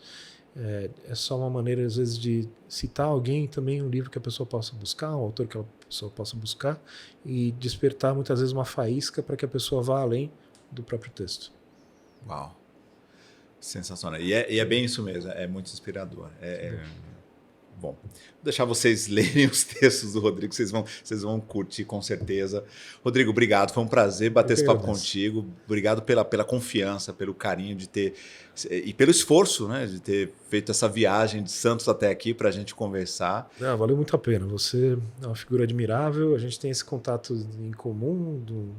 É só uma maneira, às vezes, de citar alguém, também um livro que a pessoa possa buscar, um autor que a pessoa possa buscar, e despertar muitas vezes uma faísca para que a pessoa vá além do próprio texto. Uau! Sensacional. E é bem isso mesmo, é muito inspirador. Bom, vou deixar vocês lerem os textos do Rodrigo, vocês vão curtir com certeza. Rodrigo, obrigado, foi um prazer bater esse papo contigo. Obrigado pela confiança, pelo carinho de ter, e pelo esforço, né, de ter feito essa viagem de Santos até aqui para a gente conversar. Valeu muito a pena, você é uma figura admirável, a gente tem esse contato em comum de um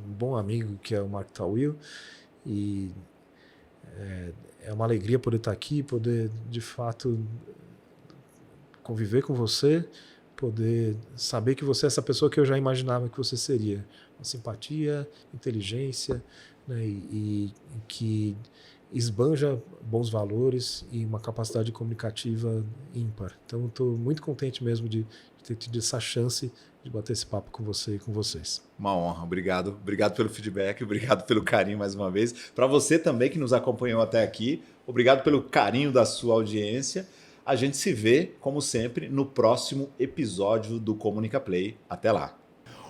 bom amigo que é o Mark Tawil, e é uma alegria poder estar aqui, poder de fato conviver com você, poder saber que você é essa pessoa que eu já imaginava que você seria. Uma simpatia, inteligência, né, e que esbanja bons valores e uma capacidade comunicativa ímpar. Então, estou muito contente mesmo de ter tido essa chance de bater esse papo com você e com vocês. Uma honra, obrigado. Obrigado pelo feedback, obrigado pelo carinho mais uma vez. Para você também que nos acompanhou até aqui, obrigado pelo carinho da sua audiência. A gente se vê, como sempre, no próximo episódio do Comunica Play. Até lá!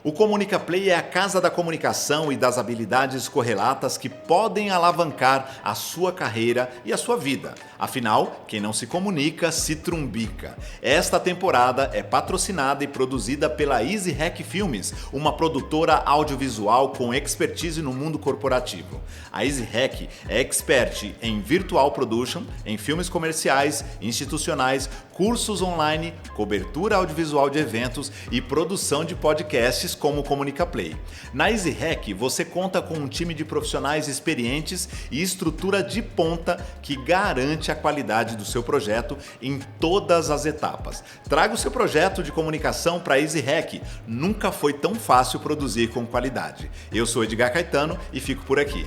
O Comunica Play é a casa da comunicação e das habilidades correlatas que podem alavancar a sua carreira e a sua vida. Afinal, quem não se comunica, se trumbica. Esta temporada é patrocinada e produzida pela Easy Hack Filmes, uma produtora audiovisual com expertise no mundo corporativo. A Easy Hack é expert em virtual production, em filmes comerciais, institucionais, cursos online, cobertura audiovisual de eventos e produção de podcasts como o Comunica Play. Na Easy Hack, você conta com um time de profissionais experientes e estrutura de ponta que garante a qualidade do seu projeto em todas as etapas. Traga o seu projeto de comunicação para a Easy Hack. Nunca foi tão fácil produzir com qualidade. Eu sou Edgar Caetano e fico por aqui.